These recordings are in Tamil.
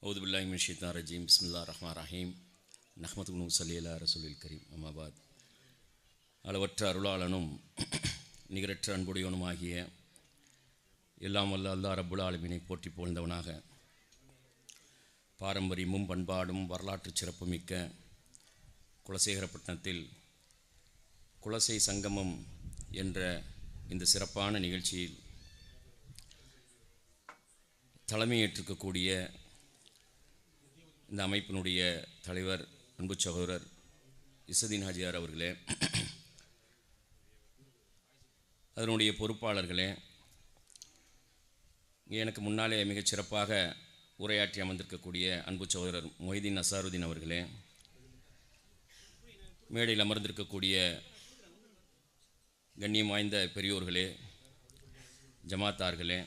أعوذ بالله من الشيطان الرجيم بسم الله الرحمن الرحيم நஹ்மதுஹு ஸல்லி அலா ரசூலில் கரீம் அம்மா பாத். அளவற்ற அருளாளனும் நிகரற்ற அன்புடையவனுமாகிய எல்லாம் வல்ல அல்லாஹ் ரப்புல் ஆலமீனை போற்றி புகழ்ந்தவனாக பாரம்பரியமும் பண்பாடும் வரலாற்று சிறப்புமிக்க குலசேகரப்பட்டினத்தில் குலசை சங்கமம் என்ற இந்த சிறப்பான நிகழ்ச்சியில் தலைமையேற்றிருக்கக்கூடிய இந்த அமைப்பினுடைய தலைவர் அன்பு சகோதரர் இசதீன் ஹாஜியார் அவர்களே, அதனுடைய பொறுப்பாளர்களே, எனக்கு முன்னாலே மிகச் சிறப்பாக உரையாற்றி அமர்ந்திருக்கக்கூடிய அன்பு சகோதரர் மொய்தீன் அசாருதீன் அவர்களே, மேடையில் அமர்ந்திருக்கக்கூடிய கண்ணியம் வாய்ந்த பெரியோர்களே, ஜமாத்தார்களே,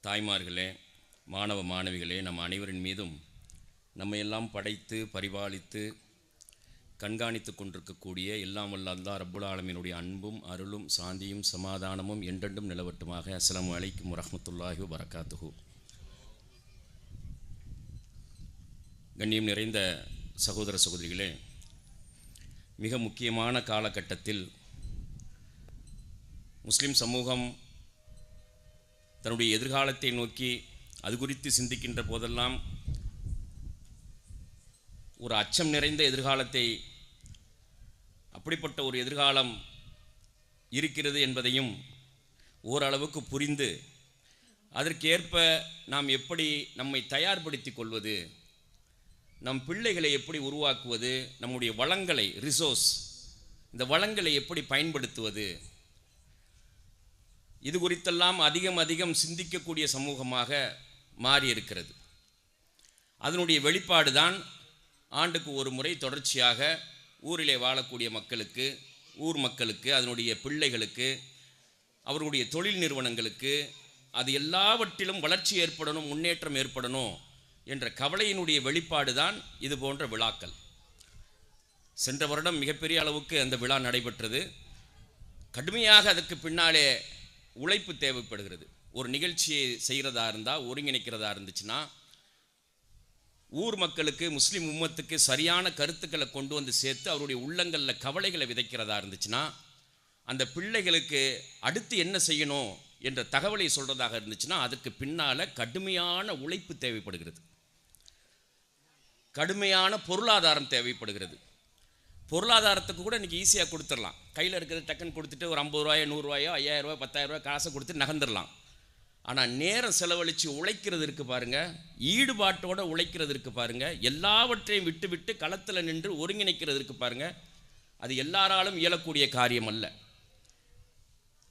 தாய்மார்களே, மாணவ மாணவிகளே, நம் அனைவரின் மீதும் நம்மையெல்லாம் படைத்து பரிபாலித்து கண்காணித்து கொண்டிருக்கக்கூடிய எல்லாம் வல்ல அல்லாஹ் ரப்புல் ஆலமீனுடைய அன்பும் அருளும் சாந்தியும் சமாதானமும் என்றென்றும் நிலவட்டுமாக. அஸ்ஸலாமு அலைக்கும் வரஹ்மத்துல்லாஹி வபரகாத்துஹு. கண்ணியம் நிறைந்த சகோதர சகோதரிகளே, மிக முக்கியமான காலகட்டத்தில் முஸ்லிம் சமூகம் தன்னுடைய எதிர்காலத்தை நோக்கி அது குறித்து சிந்திக்கின்ற போதெல்லாம் ஒரு அச்சம் நிறைந்த எதிர்காலத்தை, அப்படிப்பட்ட ஒரு எதிர்காலம் இருக்கிறது என்பதையும் ஓரளவுக்கு புரிந்து அதற்கேற்ப நாம் எப்படி நம்மை தயார்படுத்தி கொள்வது, நம் பிள்ளைகளை எப்படி உருவாக்குவது, நம்முடைய வளங்களை ரிசோர்ஸ் இந்த வளங்களை எப்படி பயன்படுத்துவது, இது குறித்தெல்லாம் அதிகம் சிந்திக்கக்கூடிய சமூகமாக மாறி இருக்கிறது. அதனுடைய வெளிப்பாடு தான் ஆண்டுக்கு ஒரு முறை தொடர்ச்சியாக ஊரிலே வாழக்கூடிய மக்களுக்கு, ஊர் மக்களுக்கு, அதனுடைய பிள்ளைகளுக்கு, அவர்களுடைய தொழில் நிறுவனங்களுக்கு அது எல்லாவற்றிலும் வளர்ச்சி ஏற்படணும், முன்னேற்றம் ஏற்படணும் என்ற கவலையினுடைய வெளிப்பாடு தான் இது போன்ற விழாக்கள். சென்ற வருடம் மிகப்பெரிய அளவுக்கு அந்த விழா நடைபெற்றது. கடுமையாக அதற்கு பின்னாலே உழைப்பு தேவைப்படுகிறது. ஒரு நிகழ்ச்சியை செய்கிறதா இருந்தால், ஒருங்கிணைக்கிறதா இருந்துச்சுன்னா, ஊர் மக்களுக்கு, முஸ்லீம் உம்மத்துக்கு சரியான கருத்துக்களை கொண்டு வந்து சேர்த்து அவருடைய உள்ளங்களில் கவலைகளை விதைக்கிறதா இருந்துச்சுன்னா, அந்த பிள்ளைகளுக்கு அடுத்து என்ன செய்யணும் என்ற தகவலை சொல்கிறதாக இருந்துச்சுன்னா, அதுக்கு பின்னால் கடுமையான உழைப்பு தேவைப்படுகிறது, கடுமையான பொருளாதாரம் தேவைப்படுகிறது. பொருளாதாரத்துக்கு கூட இன்றைக்கி ஈஸியாக கொடுத்துடலாம். கையில் இருக்கிறது டக்குன்னு கொடுத்துட்டு ஒரு 50 ரூபாயோ 100 ரூபாயோ 5000 ரூபாய் 10,000 ரூபாய் காசை கொடுத்து நகர்ந்துடலாம். ஆனால் நேரம் செலவழித்து உழைக்கிறது இருக்குது பாருங்கள், ஈடுபாட்டோடு உழைக்கிறது இருக்குது பாருங்கள், எல்லாவற்றையும் விட்டு களத்தில் நின்று ஒருங்கிணைக்கிறது இருக்குது பாருங்கள், அது எல்லாராலும் இயலக்கூடிய காரியம் அல்ல.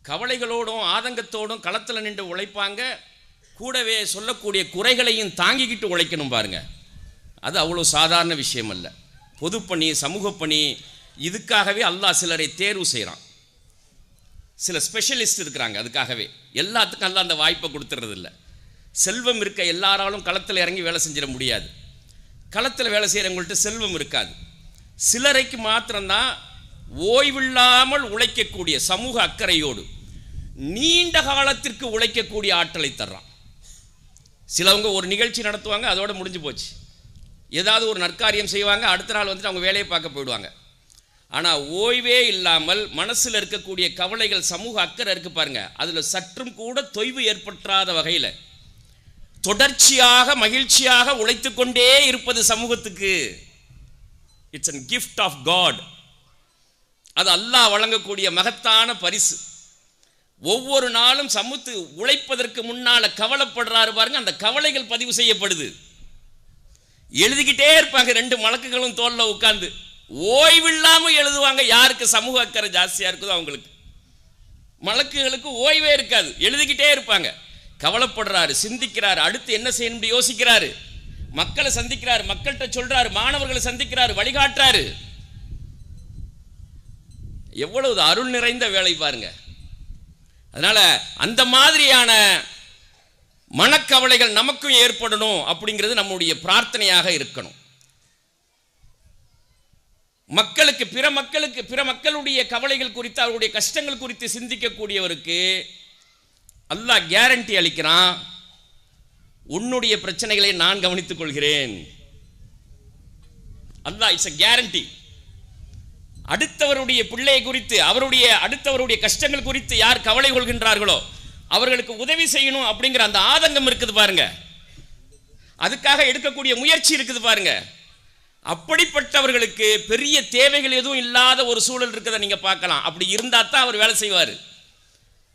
கவலைகளோடும் ஆதங்கத்தோடும் களத்தில் நின்று உழைப்பாங்க, கூடவே சொல்லக்கூடிய குறைகளையும் தாங்கிக்கிட்டு உழைக்கணும் பாருங்கள். அது அவ்வளோ சாதாரண விஷயம் அல்ல. பொதுப்பணி, சமூகப்பணி, இதுக்காகவே அல்லாஹ் சிலரை தேர்வு செய்கிறான். சில ஸ்பெஷலிஸ்ட் இருக்கிறாங்க அதுக்காகவே. எல்லாத்துக்கும் அல்லாஹ் அந்த வாய்ப்பை கொடுத்துறதில்ல. செல்வம் இருக்க எல்லாராலும் களத்தில் இறங்கி வேலை செஞ்சிட முடியாது. களத்தில் வேலை செய்கிறவங்கள்ட்ட செல்வம் இருக்காது. சிலரைக்கு மாத்திரம்தான் ஓய்வில்லாமல் உழைக்கக்கூடிய, சமூக அக்கறையோடு நீண்ட காலத்திற்கு உழைக்கக்கூடிய ஆற்றலை தர்றான். சிலவங்க ஒரு நிகழ்ச்சி நடத்துவாங்க, அதோட முடிஞ்சு போச்சு. ஏதாவது ஒரு நற்காரியம் செய்வாங்க, அடுத்த நாள் வந்துட்டு அவங்க வேலையை பார்க்க போயிடுவாங்க. ஆனால் ஓய்வே இல்லாமல் மனசில் இருக்கக்கூடிய கவலைகள், சமூக அக்கறை இருக்கு பாருங்க, அதில் சற்றும் கூட தொய்வு ஏற்பட்டாத வகையில் தொடர்ச்சியாக மகிழ்ச்சியாக உழைத்து கொண்டே இருப்பது சமூகத்துக்கு it's an gift of God. அது அல்லாஹ் வழங்கக்கூடிய மகத்தான பரிசு. ஒவ்வொரு நாளும் சமூத்து உழைப்பதற்கு முன்னால் கவலைப்படுறாரு பாருங்க, அந்த கவலைகள் பதிவு செய்யப்படுது. எழுதிக்கிட்டே இருப்பாங்க, 2 மலக்குகளும் தோளில் உட்கார்ந்து ஓய்வில்லாமல் எழுதுவாங்க. யாருக்கு சமூக அக்கறை ஜாஸ்தியாக இருக்குதோ அவங்களுக்கு. மலக்குகளுக்கு ஓய்வே இருக்காது, எழுதிக்கிட்டே இருப்பாங்க. கவலைப்படுறாரு, சிந்திக்கிறாரு, அடுத்து என்ன செய்யணும்னு யோசிக்கிறாரு, மக்களை சந்திக்கிறாரு, மக்கள்கிட்ட சொல்றாரு, மாணவர்களை சந்திக்கிறாரு, வழிகாட்டுறாரு. எவ்வளவு அருள் நிறைந்த வேலை பாருங்க. அதனால அந்த மாதிரியான மனக்கவலைகள் நமக்கும் ஏற்படணும் அப்படிங்கிறது நம்முடைய பிரார்த்தனையாக இருக்கணும். மக்களுக்கு, பிற மக்களுடைய கவலைகள் குறித்து, அவருடைய கஷ்டங்கள் குறித்து சிந்திக்கக்கூடியவருக்கு அல்லாஹ் கேரண்டி அளிக்கிறான். உன்னுடைய பிரச்சனைகளை நான் கவனித்துக் கொள்கிறேன். அல்லாஹ் இட்ஸ் a guarantee. அடுத்தவருடைய பிள்ளை குறித்து, அடுத்தவருடைய கஷ்டங்கள் குறித்து யார் கவலை கொள்கின்றார்களோ அவர்களுக்கு உதவி செய்யணும் அப்படிங்கிற அந்த ஆதங்கம் இருக்குது பாருங்க, அதுக்காக எடுக்கக்கூடிய முயற்சி இருக்குது பாருங்க. அப்படிப்பட்டவர்களுக்கு பெரிய தேவைகள் எதுவும் இல்லாத ஒரு சூழல் இருக்கிறத நீங்க பார்க்கலாம். அப்படி இருந்தா தான் அவர் வேலை செய்வார்.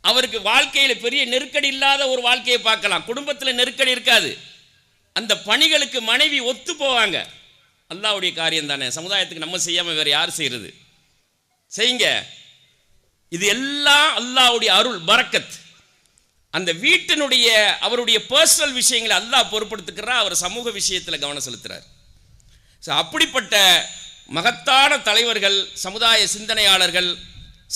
அவருக்கு வாழ்க்கையில் பெரிய நெருக்கடி இல்லாத ஒரு வாழ்க்கையை பார்க்கலாம். குடும்பத்தில் நெருக்கடி இருக்காது. அந்த பணிகளுக்கு மனைவி ஒத்து போவாங்க. அல்லாஹ்வுடைய காரியம் தானே, சமுதாயத்துக்கு நம்ம செய்யாம வேற யார் செய்யறது? செய்யுங்க. இது எல்லாம் அல்லாஹ்வுடைய அருள், பரக்கத். அந்த வீட்டினுடைய அவருடைய பர்சனல் விஷயங்களை அல்லாஹ் பொறுப்படுத்துக்கிறார். அவர் சமூக விஷயத்தில் கவனம் செலுத்துறார். அப்படிப்பட்ட மகத்தான தலைவர்கள், சமுதாய சிந்தனையாளர்கள்,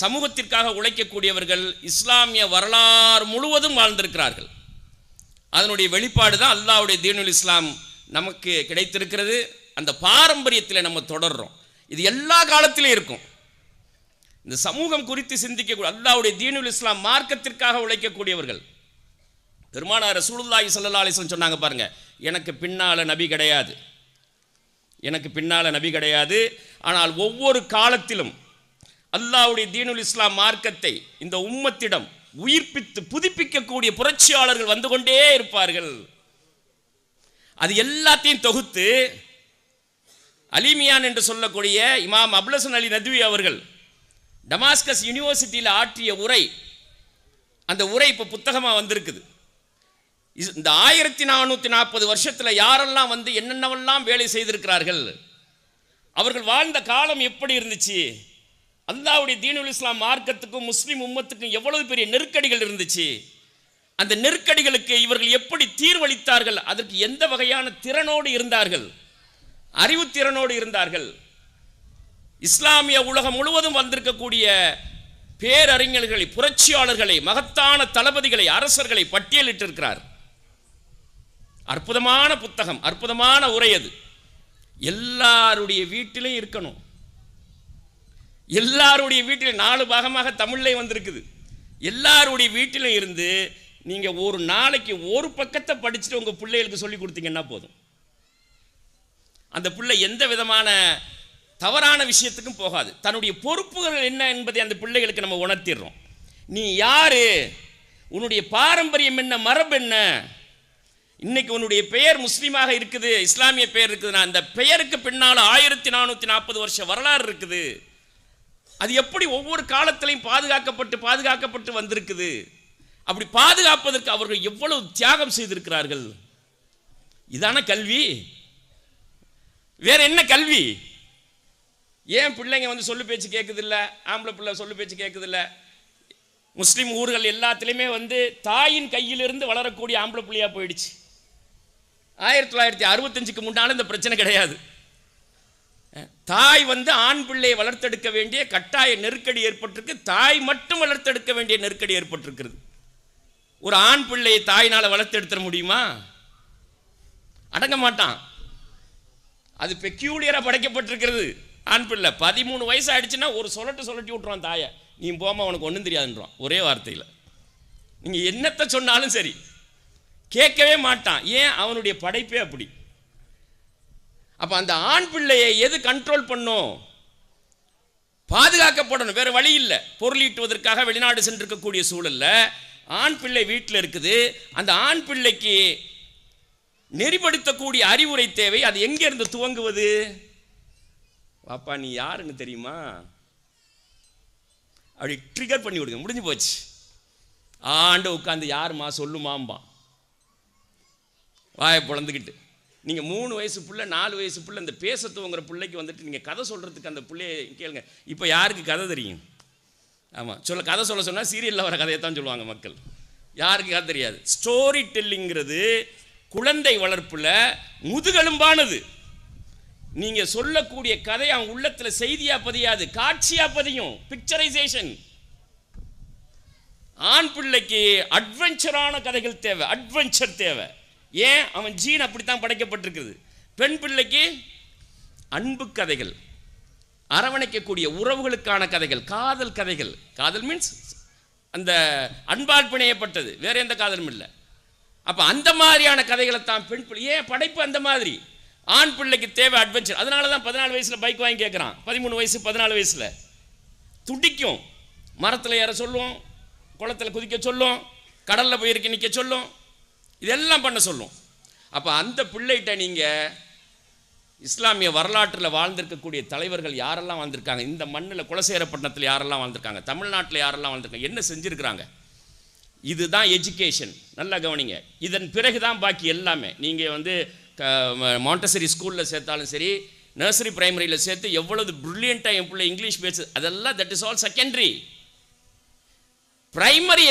சமூகத்திற்காக உழைக்கக்கூடியவர்கள் இஸ்லாமிய வரலாறு முழுவதும் வாழ்ந்திருக்கிறார்கள். அதனுடைய வெளிப்பாடு தான் அல்லாஹ்வுடைய தீனுல் இஸ்லாம் நமக்கு கிடைத்திருக்கிறது. அந்த பாரம்பரியத்தில் நம்ம தொடர்றோம். இது எல்லா காலத்திலும் இருக்கும். இந்த சமூகம் குறித்து சிந்திக்கக்கூடிய அல்லாஹ்வுடைய தீனுல் இஸ்லாம் மார்க்கத்திற்காக உழைக்கக்கூடியவர்கள். பெருமானார் ரசூலுல்லாஹி ஸல்லல்லாஹு அலைஹி வஸல்லம் சொன்னாங்க பாருங்க, எனக்கு பின்னால நபி கிடையாது, எனக்கு பின்னால நபி கிடையாது. ஆனால் ஒவ்வொரு காலத்திலும் அல்லாஹ்வுடைய தீனுல் இஸ்லாம் மார்க்கத்தை இந்த உம்மத்திடம் உயிர்ப்பித்து புதுப்பிக்கக்கூடிய புரட்சியாளர்கள் வந்து கொண்டே இருப்பார்கள். அது எல்லாத்தையும் தொகுத்து அலிமியான் என்று சொல்லக்கூடிய இமாம் அபுல் அலி நத்வி அவர்கள் டமாஸ்கஸ் யூனிவர்சிட்டியில் ஆற்றிய உரை, அந்த உரை இப்போ புத்தகமாக வந்திருக்குது. இந்த 1440 வருஷத்தில் யாரெல்லாம் வந்து என்னென்னவெல்லாம் வேலை செய்திருக்கிறார்கள், அவர்கள் வாழ்ந்த காலம் எப்படி இருந்துச்சு, அல்லாஹ்வுடைய தீனுல் இஸ்லாம் மார்க்கத்துக்கும் முஸ்லிம் உம்மத்துக்கும் எவ்வளவு பெரிய நெருக்கடிகள் இருந்துச்சு, அந்த நெருக்கடிகளுக்கு இவர்கள் எப்படி தீர்வளித்தார்கள், அதற்கு எந்த வகையான திறனோடு இருந்தார்கள், அறிவுத்திறனோடு இருந்தார்கள். இஸ்லாமிய உலகம் முழுவதும் வந்திருக்கக்கூடிய பேரறிஞர்களை, புரட்சியாளர்களை, மகத்தான தளபதிகளை, அரசர்களை பட்டியலிட்டிருக்கிறார். அற்புதமான புத்தகம், அற்புதமான உரை. அது எல்லாருடைய வீட்டிலும் இருக்கணும். எல்லாருடைய வீட்டிலும் 4 பாகமாக தமிழ்லே வந்திருக்குது. எல்லாருடைய வீட்டிலும் இருந்து நீங்க ஒரு நாளைக்கு ஒரு பக்கத்தை படிச்சுட்டு உங்க பிள்ளைகளுக்கு சொல்லி கொடுத்தீங்கன்னா போதும். அந்த பிள்ளை எந்த விதமான தவறான விஷயத்துக்கும் போகாது. தன்னுடைய பொறுப்புகள் என்ன என்பதை அந்த பிள்ளைகளுக்கு நம்ம உணர்த்திடுறோம். நீ யாரு, உன்னுடைய பாரம்பரியம் என்ன, மரபு என்ன. இன்னைக்கு உன்னுடைய பெயர் முஸ்லீமாக இருக்குது, இஸ்லாமிய பெயர் இருக்குதுன்னா அந்த பெயருக்கு பின்னால் 1440 வருஷ வரலாறு இருக்குது. அது எப்படி ஒவ்வொரு காலத்திலையும் பாதுகாக்கப்பட்டு வந்திருக்குது. அப்படி பாதுகாப்பதற்கு அவர்கள் எவ்வளவு தியாகம் செய்திருக்கிறார்கள். இதான கல்வி. வேற என்ன கல்வி? ஏன் பிள்ளைங்க வந்து சொல்லு பேச்சு கேட்குதில்ல, ஆம்பளை பிள்ளை சொல்லு பேச்சு கேட்குதில்ல? முஸ்லீம் ஊர்கள் எல்லாத்துலேயுமே வந்து தாயின் கையிலிருந்து வளரக்கூடிய ஆம்பளை பிள்ளையாக போயிடுச்சு. 1965க்கு முன்னால் இந்த பிரச்சனை கிடையாது. தாய் வந்து ஆண் பிள்ளையை வளர்த்தெடுக்க வேண்டிய கட்டாய நெருக்கடி ஏற்பட்டிருக்கு. தாய் மட்டும் வளர்த்தெடுக்க வேண்டிய நெருக்கடி ஏற்பட்டிருக்கிறது. ஒரு ஆண் பிள்ளையை தாயினால் வளர்த்தெடுத்துட முடியுமா? அடங்க மாட்டான். அது பெக்யூலியராக படைக்கப்பட்டிருக்கிறது. ஆண் பிள்ளை 13 வயசு ஆயிடுச்சுன்னா ஒரு சொல்லட்டி விட்டுருவான் தாயை. நீ போமா, உனக்கு ஒன்றும் தெரியாதுன்றான் ஒரே வார்த்தையில். நீங்கள் என்னத்தை சொன்னாலும் சரி கேட்கவே மாட்டான். ஏன்? அவனுடைய படைப்பே அப்படி. அப்போ அந்த ஆண் பிள்ளையை எது கண்ட்ரோல் பண்ணும்? பாதுகாக்கப்படணும். வேற வழி இல்லை. பொருளீட்டுவதற்காக வெளிநாடு சென்றிருக்கக்கூடிய சூழலில் ஆண் பிள்ளை வீட்டில் இருக்குது. அந்த ஆண் பிள்ளைக்கு நெறிப்படுத்தக்கூடிய அறிவுரை தேவை. அது எங்கிருந்து துவங்குவது? பாப்பா நீ யாருன்னு தெரியுமா? அப்படி ட்ரிகர் பண்ணி விடுங்க, முடிஞ்சு போச்சு. ஆண்டு உட்காந்து யாருமா சொல்லுமாம்பா வாயை பிளந்துக்கிட்டு. நீங்கள் 3 வயசு பிள்ளை 4 வயசு பிள்ளை இந்த பேச துவங்குற பிள்ளைக்கு வந்துட்டு நீங்கள் கதை சொல்கிறதுக்கு அந்த பிள்ளையை கேளுங்க. இப்போ யாருக்கு கதை தெரியும்? ஆமாம், கதை சொல்ல சொன்னால் சீரியலில் வர கதையை தான் சொல்லுவாங்க மக்கள். யாருக்கு கதை தெரியாது. ஸ்டோரி டெல்லிங்கிறது குழந்தை வளர்ப்பில் முதுகெலும்பானது. நீங்கள் சொல்லக்கூடிய கதை அவன் உள்ளத்தில் செய்தியாக பதியாது, காட்சியாக பதியும். பிக்சரைசேஷன். ஆண் பிள்ளைக்கு அட்வென்ச்சரான கதைகள் தேவை, அட்வென்ச்சர் தேவை. ஏன்? அவன் ஜீன் அப்படித்தான் படைக்கப்பட்டிருக்குது. பெண் பிள்ளைக்கு அன்பு கதைகள், அரவணைக்கக்கூடிய உறவுகளுக்கான கதைகள், காதல் கதைகள். காதல் மீன்ஸ் அந்த அன்பால் பிணையப்பட்டது, வேற எந்த காதலும் இல்லை. அப்போ அந்த மாதிரியான கதைகளை தான் பெண் பிள்ளை ஏன் படைப்பு அந்த மாதிரி. ஆண் பிள்ளைக்கு தேவை அட்வென்ச்சர். அதனால தான் 14 வயசில் பைக் வாங்கி கேட்குறான். 13 வயசு 14 வயசில் துடிக்கும். மரத்தில் ஏற சொல்லும், குளத்தில் குதிக்க சொல்லும், கடலில் போயிருக்க நிற்க சொல்லும், இதெல்லாம் பண்ண சொல்லும். அப்போ அந்த பிள்ளைகிட்ட நீங்கள் இஸ்லாமிய வரலாற்றில் வாழ்ந்திருக்கக்கூடிய தலைவர்கள் யாரெல்லாம் வாழ்ந்திருக்காங்க, இந்த மண்ணில் குலசேகரப்பட்டினத்தில் யாரெல்லாம் வாழ்ந்திருக்காங்க, தமிழ்நாட்டில் யாரெல்லாம் வாழ்ந்திருக்காங்க, என்ன செஞ்சுருக்கிறாங்க, இதுதான் எஜுகேஷன். நல்லா கவனிங்க. இதன் பிறகு தான் பாக்கி எல்லாமே. நீங்கள் வந்து மாண்டசரி ஸ்கூலில் சேர்த்தாலும் சரி, நர்சரி பிரைமரியில் சேர்த்து எவ்வளவு பிரில்லியண்ட்டாக என் பிள்ளை இங்கிலீஷ் பேசு, அதெல்லாம் that is all secondary. Primary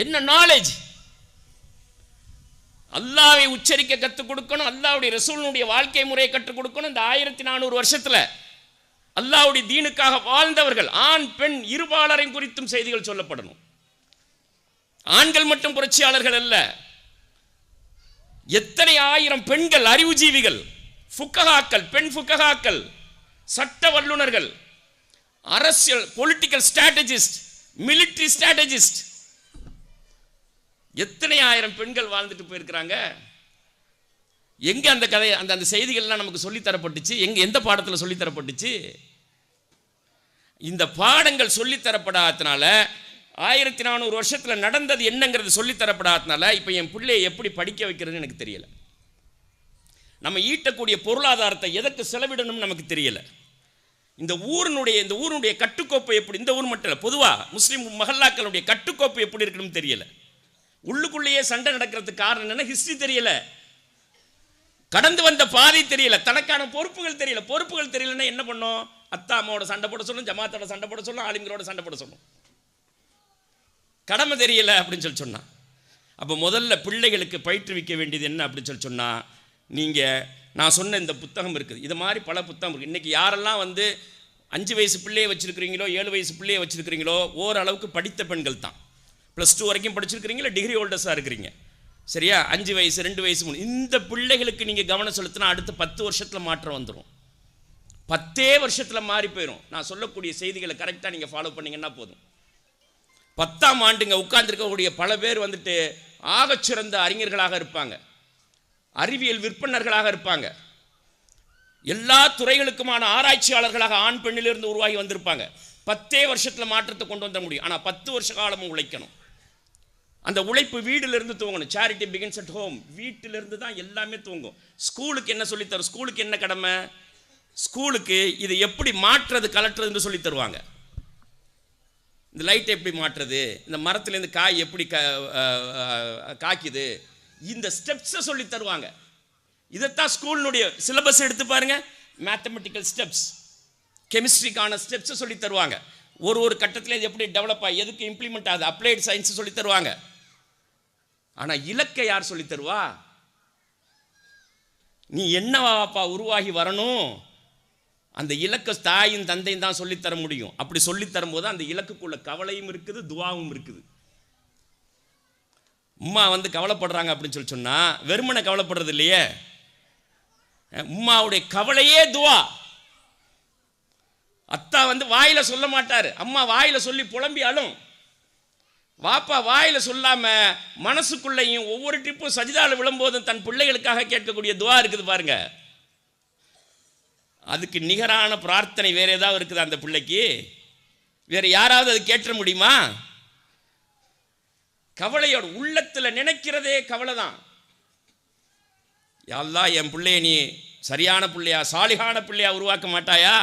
என்ன நாலேஜ், அல்லாஹ்வை உச்சரிக்க கற்றுக் கொடுக்கணும், அல்லாஹ்வுடைய ரசூலுடைய வாழ்க்கை முறையை கற்றுக் கொடுக்கணும். இந்த 1400 வருஷத்தில் அல்லாஹ்வுடைய தீனுக்காக வாழ்ந்தவர்கள் ஆண் பெண் இருபாலரையும் குறித்தும் செய்திகள் சொல்லப்படணும். ஆண்கள் மட்டும் புரட்சியாளர்கள் அல்ல, எத்தனை ஆயிரம் பெண்கள் அறிவுஜீவிகள், ஃபுக்கஹாக்கள், பெண் ஃபுக்கஹாக்கள், சட்ட வல்லுநர்கள், அரசியல் பொலிட்டிக்கல் ஸ்ட்ராட்டஜிஸ்ட், மிலிட்டரி ஸ்ட்ராட்டஜிஸ்ட், எத்தனை ஆயிரம் பெண்கள் வாழ்ந்துட்டு போயிருக்கிறாங்க. எங்க அந்த கதை, அந்த செய்திகள்லாம் நமக்கு சொல்லித்தரப்பட்டுச்சு? எந்த பாடத்தில் சொல்லித்தரப்பட்டுச்சு? இந்த பாடங்கள் சொல்லித்தரப்படாதனால 1400 வருஷத்தில் நடந்தது என்னங்கிறது சொல்லித்தரப்படாதனால இப்போ என் பிள்ளையை எப்படி படிக்க வைக்கிறதுன்னு எனக்கு தெரியல. நம்ம ஈட்டக்கூடிய பொருளாதாரத்தை எதற்கு செலவிடணும்னு நமக்கு தெரியல. இந்த ஊருடைய கட்டுக்கோப்பு எப்படி, இந்த ஊர் மட்டும் இல்லை, பொதுவாக முஸ்லீம் மஹல்லாக்களுடைய கட்டுக்கோப்பு எப்படி இருக்கணும்னு தெரியல. உள்ளுக்குள்ளேயே சண்டை நடக்கிறதுக்கு காரணம் என்னன்னா ஹிஸ்டரி தெரியல, கடந்து வந்த பாதை தெரியல, தனக்கான பொறுப்புகள் தெரியல. பொறுப்புகள் தெரியலன்னா என்ன பண்ணும்? அத்தா அம்மாவோட சண்டை போட சொல்லும், ஜமாத்தோட சண்டை போட சொல்லும், ஆலிம்களோட சண்டை போட சொல்லும். கடமை தெரியல அப்படின்னு சொல்லி சொன்னா. அப்போ முதல்ல பிள்ளைகளுக்கு பயிற்றுவிக்க வேண்டியது என்ன அப்படின்னு சொல்லி சொன்னா, நீங்கள் நான் சொன்ன இந்த புத்தகம் இருக்குது, இது மாதிரி பல புத்தகம் இருக்குது. இன்றைக்கி யாரெல்லாம் வந்து 5 வயசு பிள்ளையை வச்சுருக்கிறீங்களோ 7 வயசு பிள்ளையை வச்சுருக்கிறீங்களோ ஓரளவுக்கு படித்த பெண்கள் தான். +2 வரைக்கும் படிச்சிருக்கிறீங்களா, டிகிரி ஹோல்டர்ஸாக இருக்கிறீங்க, சரியா? 5 வயசு 2 வயசு 3, இந்த பிள்ளைகளுக்கு நீங்கள் கவனம் செலுத்தினா அடுத்த 10 வருஷத்தில் மாற்றம் வந்துடும். 10 வருஷத்தில் மாறி போயிடும். நான் சொல்லக்கூடிய செய்திகளை கரெக்டாக நீங்கள் ஃபாலோ பண்ணிங்கன்னா போதும். 10ஆம் ஆண்டுங்க உட்கார்ந்துருக்கக்கூடிய பல பேர் வந்துட்டு ஆகச்சிறந்த அறிஞர்களாக இருப்பாங்க, அறிவியல் விற்பனர்களாக இருப்பாங்க, எல்லா துறைகளுக்குமான ஆராய்ச்சியாளர்களாக ஆண் பெண்ணிலிருந்து உருவாகி வந்திருப்பாங்க. 10 வருஷத்தில் மாற்றத்தை கொண்டு வந்த முடியும். ஆனால் 10 வருஷ காலமும் உழைக்கணும். அந்த உழைப்பு வீட்டிலிருந்து துவங்கணும். Charity begins at home. வீட்டிலிருந்து தான் எல்லாமே துவங்கும். ஸ்கூலுக்கு என்ன சொல்லித்தரும்? ஸ்கூலுக்கு என்ன கடமை? ஸ்கூலுக்கு இது எப்படி மாற்றுறது, கலட்டுறதுன்னு சொல்லி தருவாங்க. இந்த லைட்டை எப்படி மாற்றுறது, இந்த மரத்துலேருந்து காய் எப்படி காய்க்குது, இந்த ஸ்டெப்ஸை சொல்லி தருவாங்க. இதைத்தான் ஸ்கூலினுடைய சிலபஸ் எடுத்து பாருங்க. மேத்தமெட்டிக்கல் ஸ்டெப்ஸ், கெமிஸ்ட்ரிக்கான ஸ்டெப்ஸை சொல்லி தருவாங்க. ஒரு கட்டத்தில் இது எப்படி டெவலப் ஆகி எதுக்கு இம்ப்ளிமெண்ட் ஆகுது, அப்ளைடு சயின்ஸ் சொல்லி தருவாங்க. ஆனால் இலக்கை யார் சொல்லி தருவா? நீ என்னவாப்பா உருவாகி வரணும், அந்த இலக்க தாயும் தந்தையும் தான் சொல்லித்தர முடியும். அப்படி சொல்லித்தரும் போது அந்த இலக்குக்குள்ள கவலையும் இருக்குது, துவாவும் இருக்குது. உம்மா வந்து கவலைப்படுறாங்க அப்படின்னு சொல்லி சொன்னா வெறுமனை கவலைப்படுறது இல்லையே, உம்மாவுடைய கவலையே துவா. அத்தா வந்து வாயில சொல்ல மாட்டாரு, அம்மா வாயில சொல்லி புலம்பி அழும். வாப்பா வாயில சொல்லாம மனசுக்குள்ளையும் ஒவ்வொரு ட்ரிப்பும் சஜிதால விழும்போதும் தன் பிள்ளைகளுக்காக கேட்கக்கூடிய துவா இருக்குது பாருங்க. அதுக்கு நிகரான பிரார்த்தனை வேற ஏதாவது இருக்குதா அந்த பிள்ளைக்கு? வேற யாராவது அது கேட்ட முடியுமா? கவலையோட உள்ளத்தில் நினைக்கிறதே கவலை தான். யா அல்லாஹ், என் பிள்ளைய நீ சரியான பிள்ளையா சாலிகான பிள்ளையா உருவாக்க மாட்டாயா?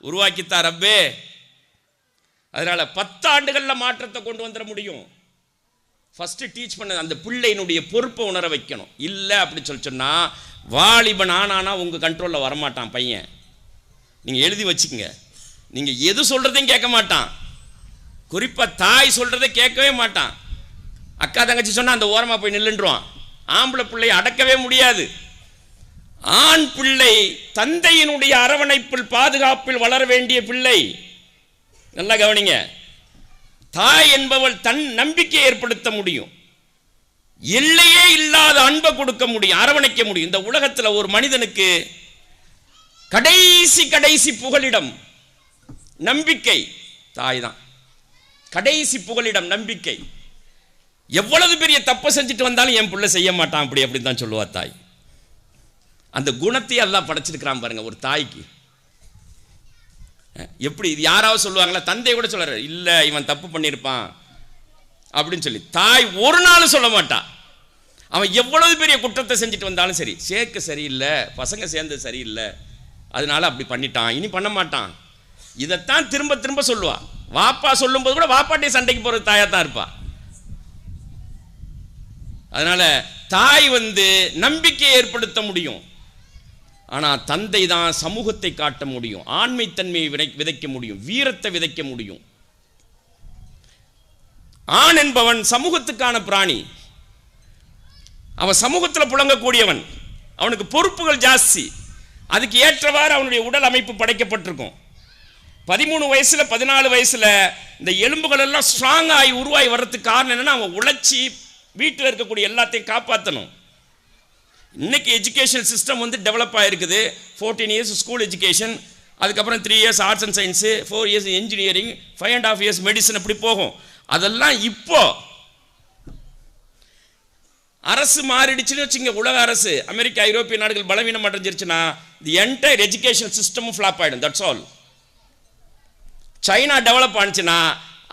உருவாக்கித்தா ரப்பே. அதனால 10 ஆண்டுகளில் மாற்றத்தை கொண்டு வந்துட முடியும். ஃபர்ஸ்ட் டீச் பண்ண அந்த பிள்ளையினுடைய பொறுப்பை உணர வைக்கணும். இல்லை அப்படி சொன்னா வாலிபன் ஆனானா உங்கள் கண்ட்ரோலில் வரமாட்டான் பையன். நீங்கள் எழுதி வச்சுக்கோங்க. நீங்கள் எது சொல்கிறதையும் கேட்க மாட்டான். குறிப்பாக தாய் சொல்கிறத கேட்கவே மாட்டான். அக்கா தங்கச்சி சொன்னால் அந்த ஓரமாக போய் நில்லுன்றான். ஆம்பளை பிள்ளை அடக்கவே முடியாது. ஆண் பிள்ளை தந்தையினுடைய அரவணைப்பில் பாதுகாப்பில் வளர வேண்டிய பிள்ளை. நல்லா கவனிங்க. தாய் என்பவள் தன் நம்பிக்கையை ஏற்படுத்த முடியும், எல்லையே இல்லாத அன்பை கொடுக்க முடியும், அரவணைக்க முடியும். இந்த உலகத்தில் ஒரு மனிதனுக்கு கடைசி புகலிடம் நம்பிக்கை. தாய் தான் கடைசி புகலிடம், நம்பிக்கை. எவ்வளவு பெரிய தப்பை செஞ்சுட்டு வந்தாலும் என் பிள்ளை செய்ய மாட்டான் அப்படி அப்படின்னு தான் சொல்லுவா தாய். அந்த குணத்தையே எல்லாம் படைச்சிருக்கிறான் பாருங்க ஒரு தாய்க்கு. எப்படி இது யாராவது சொல்லுவாங்களா? தந்தை கூட சொல்றாரு இல்லை இவன் தப்பு பண்ணியிருப்பான் அப்படின்னு சொல்லி. தாய் ஒரு நாள் சொல்ல மாட்டான். அவன் எவ்வளவு பெரிய குற்றத்தை செஞ்சுட்டு வந்தாலும் சரி, சேர்க்க சரியில்லை, பசங்க சேர்ந்தது சரியில்லை, அதனால அப்படி பண்ணிட்டான், இனி பண்ண மாட்டான், இதைத்தான் திரும்ப திரும்ப சொல்லுவா. வாப்பா சொல்லும்போது கூட வாப்பாட்டே சண்டைக்கு போகிறது தாயாக தான் இருப்பா. அதனால தாய் நம்பிக்கையை ஏற்படுத்த முடியும். ஆனால் தந்தை தான் சமூகத்தை காட்ட முடியும், ஆண்மைத்தன்மையை விதைக்க முடியும், வீரத்தை விதைக்க முடியும். ஆண் என்பவன் சமூகத்துக்கான பிராணி. அவன் சமூகத்தில் புழங்கக்கூடியவன். அவனுக்கு பொறுப்புகள் ஜாஸ்தி. அதுக்கு ஏற்றவாறு அவனுடைய உடல் அமைப்பு படைக்கப்பட்டிருக்கும். 13 வயசுல 14 வயசுல இந்த எலும்புகள் எல்லாம் ஸ்ட்ராங் ஆகி உருவாகி வர்றதுக்கு காரணம் என்னன்னா அவன் உழைச்சி வீட்டில் இருக்கக்கூடிய எல்லாத்தையும் காப்பாற்றணும். இன்னைக்கு எஜுகேஷன் சிஸ்டம் டெவலப் ஆகிருக்குது. 14 இயர்ஸ் ஸ்கூல் எஜுகேஷன், அதுக்கப்புறம் 3 years arts and science, 4 years engineering, 5.5 years medicine, இப்படி போகும். அதெல்லாம் இப்போ அரசு மாறிடுச்சுன்னு வச்சுங்க. உலக அரசு, அமெரிக்கா, ஐரோப்பிய நாடுகள் பலவீனம் அடைஞ்சிருச்சுன்னா தி என்டையர் எஜுகேஷன் சிஸ்டமும் ஃப்ளாப் ஆகிடும். That's all. சைனா டெவலப் ஆனிச்சுன்னா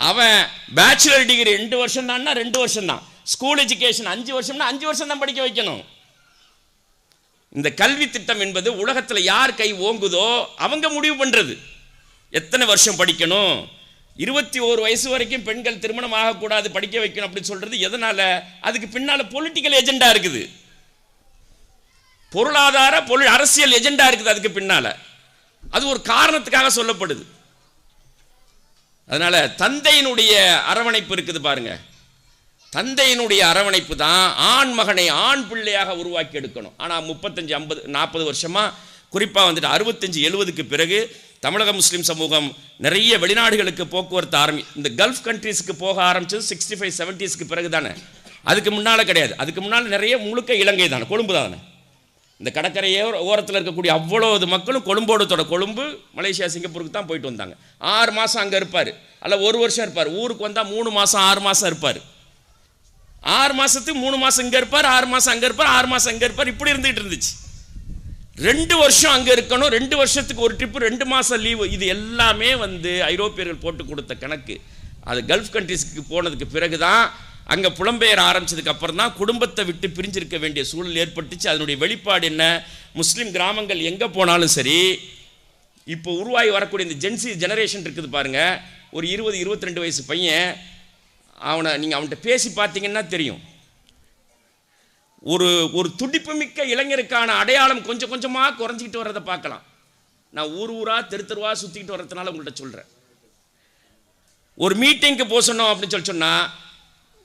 அவன் பேச்சுலர் டிகிரி 2 வருஷம் தான்னா 2 வருஷம் தான், ஸ்கூல் எஜுகேஷன் 5 வருஷம்னா 5 வருஷம் தான் படிக்க வைக்கணும். இந்த கல்வி திட்டம் என்பது உலகத்தில் யார் கை ஓங்குதோ அவங்க முடிவு பண்ணுறது எத்தனை வருஷம் படிக்கணும். 21 வயசு வரைக்கும் பெண்கள் திருமணம் ஆகக்கூடாது, படிக்க வைக்கணும் அப்படின்னு சொல்றது எதனால? அதுக்கு பின்னால பொலிட்டிக்கல் எஜெண்டா இருக்குது, பொருளாதார அரசியல் எஜெண்டா இருக்குது அதுக்கு பின்னால. அது ஒரு காரணத்துக்காக சொல்லப்படுது. அதனால தந்தையினுடைய அரவணைப்பு இருக்குது பாருங்க. தந்தையினுடைய அரவணைப்பு தான் ஆண் மகனை ஆண் பிள்ளையாக உருவாக்கி எடுக்கணும். ஆனால் 35, 50, 40 வருஷமா, குறிப்பாக 65-70க்கு பிறகு தமிழக முஸ்லீம் சமூகம் நிறைய வெளிநாடுகளுக்கு போக்குவரத்து இந்த கல்ஃப் கண்ட்ரீஸ்க்கு போக ஆரம்பிச்சது 65, 70ஸ்க்கு பிறகு தானே. அதுக்கு முன்னால் கிடையாது. அதுக்கு முன்னால் நிறைய முழுக்க இலங்கை தானே, கொழும்பு தானே. இந்த கடற்கரையே ஓரத்தில் இருக்கக்கூடிய அவ்வளவு மக்களும் கொழும்பு, மலேசியா, சிங்கப்பூருக்கு தான் போயிட்டு வந்தாங்க. 6 மாதம் அங்கே இருப்பார், அல்ல 1 வருஷம் இருப்பார். ஊருக்கு வந்தால் 3 மாதம் 6 மாதம் இருப்பார். 6 மாதத்துக்கு 3 மாதம் இங்கே இருப்பார், 6 மாதம் அங்கே இருப்பார், 6 மாதம் அங்கே இருப்பார். இப்படி இருந்துகிட்டு இருந்துச்சு. 2 வருஷம் அங்கே இருக்கணும், 2 வருஷத்துக்கு ஒரு ட்ரிப்பு, 2 மாதம் லீவு. இது எல்லாமே ஐரோப்பியர்கள் போட்டு கொடுத்த கணக்கு. அது கல்ஃப் கண்ட்ரீஸ்க்கு போனதுக்கு பிறகு தான், அங்கே புலம்பெயர் ஆரம்பிச்சதுக்கு அப்புறம் தான் குடும்பத்தை விட்டு பிரிஞ்சிருக்க வேண்டிய சூழல் ஏற்பட்டுச்சு. அதனுடைய வெளிப்பாடு என்ன? முஸ்லீம் கிராமங்கள் எங்கே போனாலும் சரி, இப்போ உருவாகி வரக்கூடிய இந்த ஜென்சி ஜெனரேஷன் இருக்குது பாருங்க. ஒரு 20-22 வயசு பையன், நீங்கள் அவன்கிட்ட பேசி பார்த்தீங்கன்னா தெரியும். ஒரு துடிப்பு மிக்க இளைஞருக்கான அடையாளம் கொஞ்சம் கொஞ்சமாக குறைஞ்சிக்கிட்டு வர்றதை பார்க்கலாம். நான் ஊரா தெருவா சுற்றிக்கிட்டு வர்றதுனால உங்கள்கிட்ட சொல்கிறேன். ஒரு மீட்டிங்க்கு போக சொன்னோம் அப்படின்னு சொன்னால்,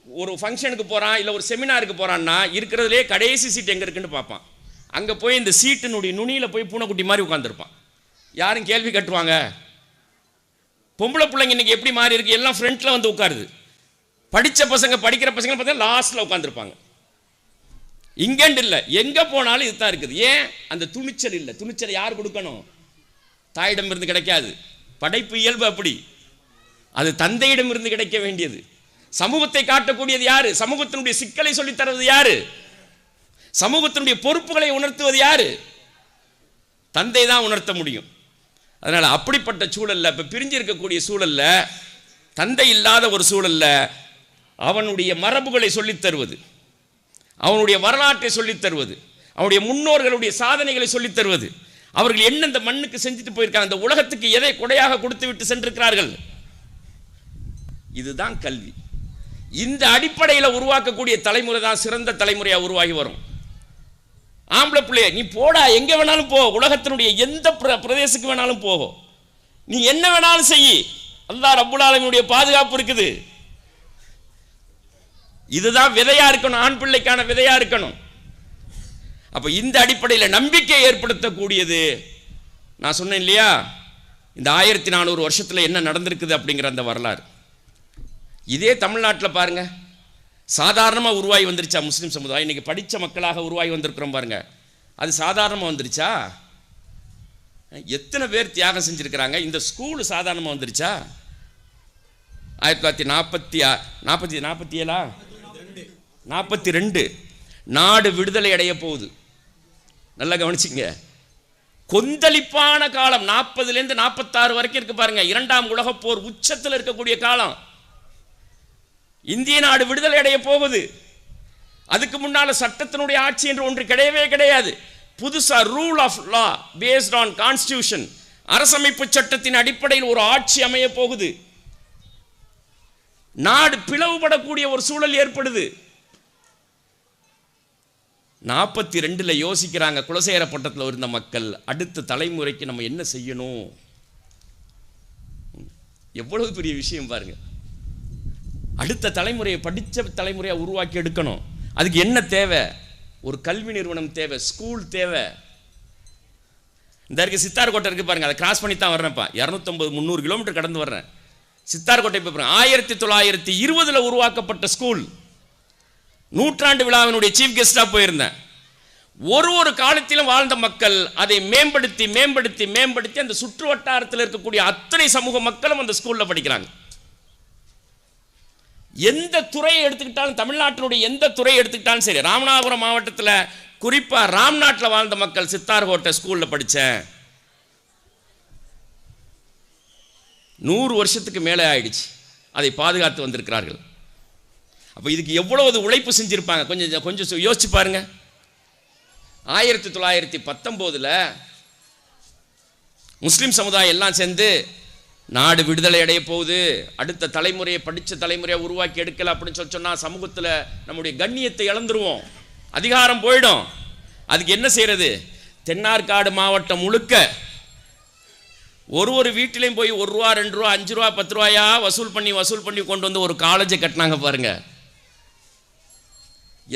ஒரு ஃபங்க்ஷனுக்கு போகிறான், இல்லை ஒரு செமினாருக்கு போகிறான்னா இருக்கிறதுலே கடைசி சீட் எங்கே இருக்குன்னு பார்ப்பான். அங்கே போய் இந்த சீட்டினுடைய நுனியில் போய் பூனைக்குட்டி மாதிரி உட்காந்துருப்பான். யாரும் கேள்வி கட்டுவாங்க. பொம்பளை பிள்ளைங்க இன்றைக்கி எப்படி மாறி இருக்கு, எல்லாம் ஃப்ரண்ட்டில் உட்காருது. படிக்கிற பசங்க பார்த்தா லாஸ்ட்டில் உட்காந்துருப்பாங்க. இங்கேண்டு இல்லை, எங்கே போனாலும் இதுதான் இருக்குது. ஏன்? அந்த துணிச்சல் இல்லை. துணிச்சல் யார் கொடுக்கணும்? தாயிடமிருந்து கிடைக்காது. படைப்பு இயல்பு அப்படி. அது தந்தையிடமிருந்து கிடைக்க வேண்டியது. சமூகத்தை காட்டக்கூடியது யாரு? சமூகத்தினுடைய சிக்கலை சொல்லித் தருவது யாரு? சமூகத்தினுடைய பொறுப்புகளை உணர்த்துவது யாரு? தந்தை தான் உணர்த்த முடியும். அதனால அப்படிப்பட்ட சூழல்ல, இப்ப பிரிஞ்சு இருக்கக்கூடிய சூழல்ல, தந்தை இல்லாத ஒரு சூழல்ல அவனுடைய மரபுகளை சொல்லித் தருவது, அவனுடைய வரலாற்றை சொல்லித் தருவது, அவனுடைய முன்னோர்களுடைய சாதனைகளை சொல்லித் தருவது, அவர்கள் என்ன இந்த மண்ணுக்கு செஞ்சுட்டு போயிருக்காங்க, இந்த உலகத்துக்கு எதை கொடையாக கொடுத்து விட்டு சென்றிருக்கிறார்கள், இதுதான் கல்வி. இந்த அடிப்படையில் உருவாக்கக்கூடிய தலைமுறை தான் சிறந்த தலைமுறையாக உருவாகி வரும். ஆம்பளை பிள்ளைய நீ போடா, எங்கே வேணாலும் போ, உலகத்தினுடைய எந்த பிரதேசத்துக்கு வேணாலும் போ, நீ என்ன வேணாலும் செய், அல்லாஹ் ரப்புல் ஆலமீனுடைய பாதுகாப்பு இருக்குது. இதுதான் விதையா இருக்கணும், ஆண் பிள்ளைக்கான விதையா இருக்கணும். அப்ப இந்த அடிப்படையில் நம்பிக்கை ஏற்படுத்தக்கூடியது. நான் சொன்னேன் இல்லையா, இந்த 1400 வருஷத்துல என்ன நடந்திருக்குது அப்படிங்கிற அந்த வரலாறு. இதே தமிழ்நாட்டில் பாருங்க, சாதாரணமாக உருவாகி வந்துருச்சா முஸ்லீம் சமுதாயம்? இன்னைக்கு படித்த மக்களாக உருவாகி வந்திருக்கிறோம் பாருங்க. அது சாதாரணமாக வந்துருச்சா? எத்தனை பேர் தியாகம் செஞ்சுருக்கிறாங்க. இந்த ஸ்கூலு சாதாரணமாக வந்துருச்சா? 1947 42 நாடு விடுதலை அடைய போகுது. நல்லா கவனிச்சிங்க. கொந்தளிப்பான காலம் 40லேருந்து 46 வரைக்கும் இருக்கு பாருங்க. 2ஆம் உலகப் போர் உச்சத்தில் இருக்கக்கூடிய காலம். இந்திய நாடு விடுதலை அடைய போகுது. அதுக்கு முன்னால சட்டத்தினுடைய ஆட்சி என்று ஒன்று கிடையவே கிடையாது. புதுசா rule of law based on constitution, அரசமைப்பு சட்டத்தின் அடிப்படையில் ஒரு ஆட்சி அமைய போகுது. நாடு பிளவுபடக்கூடிய ஒரு சூழல் ஏற்படுது. 42ல் யோசிக்கிறாங்க குலசேகரப்பட்டத்தில் இருந்த மக்கள், அடுத்த தலைமுறைக்கு நம்ம என்ன செய்யணும். எவ்வளவு பெரிய விஷயம் பாருங்க. அடுத்த தலைமுறையை படித்த தலைமுறையை உருவாக்கி எடுக்கணும். அதுக்கு என்ன தேவை? ஒரு கல்வி நிறுவனம் தேவை, ஸ்கூல் தேவை. இந்த இருக்க சித்தார்கோட்டை இருக்கு பாருங்க, அதை கிராஸ் பண்ணி தான் வர்றேன்ப்பா. 250-300 கிலோமீட்டர் கடந்து வர்றேன். சித்தார்கோட்டை போய் பாருங்க. 1920 உருவாக்கப்பட்ட ஸ்கூல். நூற்றாண்டு விழாவினுடைய சீஃப் கெஸ்டா போயிருந்தேன். ஒரு காலத்திலும் வாழ்ந்த மக்கள் அதை மேம்படுத்தி மேம்படுத்தி மேம்படுத்தி அந்த சுற்று வட்டாரத்தில் இருக்கக்கூடிய அத்தனை சமூக மக்களும் அந்த ஸ்கூல்ல படிக்கிறாங்க. எந்த துறையை எடுத்துக்கிட்டாலும், தமிழ்நாட்டினுடைய எந்த துறையை எடுத்துக்கிட்டாலும் சரி, ராமநாதபுரம் மாவட்டத்தில் குறிப்பா ராம்நாட்டில் வாழ்ந்த மக்கள் சித்தார்கோட்டை ஸ்கூல்ல படித்தேன். 100 வருஷத்துக்கு மேலே ஆயிடுச்சு. அதை பாதுகாத்து வந்திருக்கிறார்கள். அப்போ இதுக்கு எவ்வளவு உழைப்பு செஞ்சிருப்பாங்க கொஞ்சம் யோசிச்சு பாருங்க. 1919 முஸ்லிம் சமுதாயம் எல்லாம் சேர்ந்து நாடு விடுதலை அடைய போகுது, அடுத்த தலைமுறையை படித்த தலைமுறையை உருவாக்கி எடுக்கல அப்படின்னு சொன்னா சமூகத்தில் நம்முடைய கண்ணியத்தை இழந்துருவோம், அதிகாரம் போயிடும். அதுக்கு என்ன செய்யறது? தென்னார்காடு மாவட்டம் முழுக்க ஒரு வீட்டிலையும் போய் 1 ரூபா 2 ரூபா 5 ரூபா 10 ரூபாயா வசூல் பண்ணி கொண்டு வந்து ஒரு காலேஜை கட்டினாங்க பாருங்க.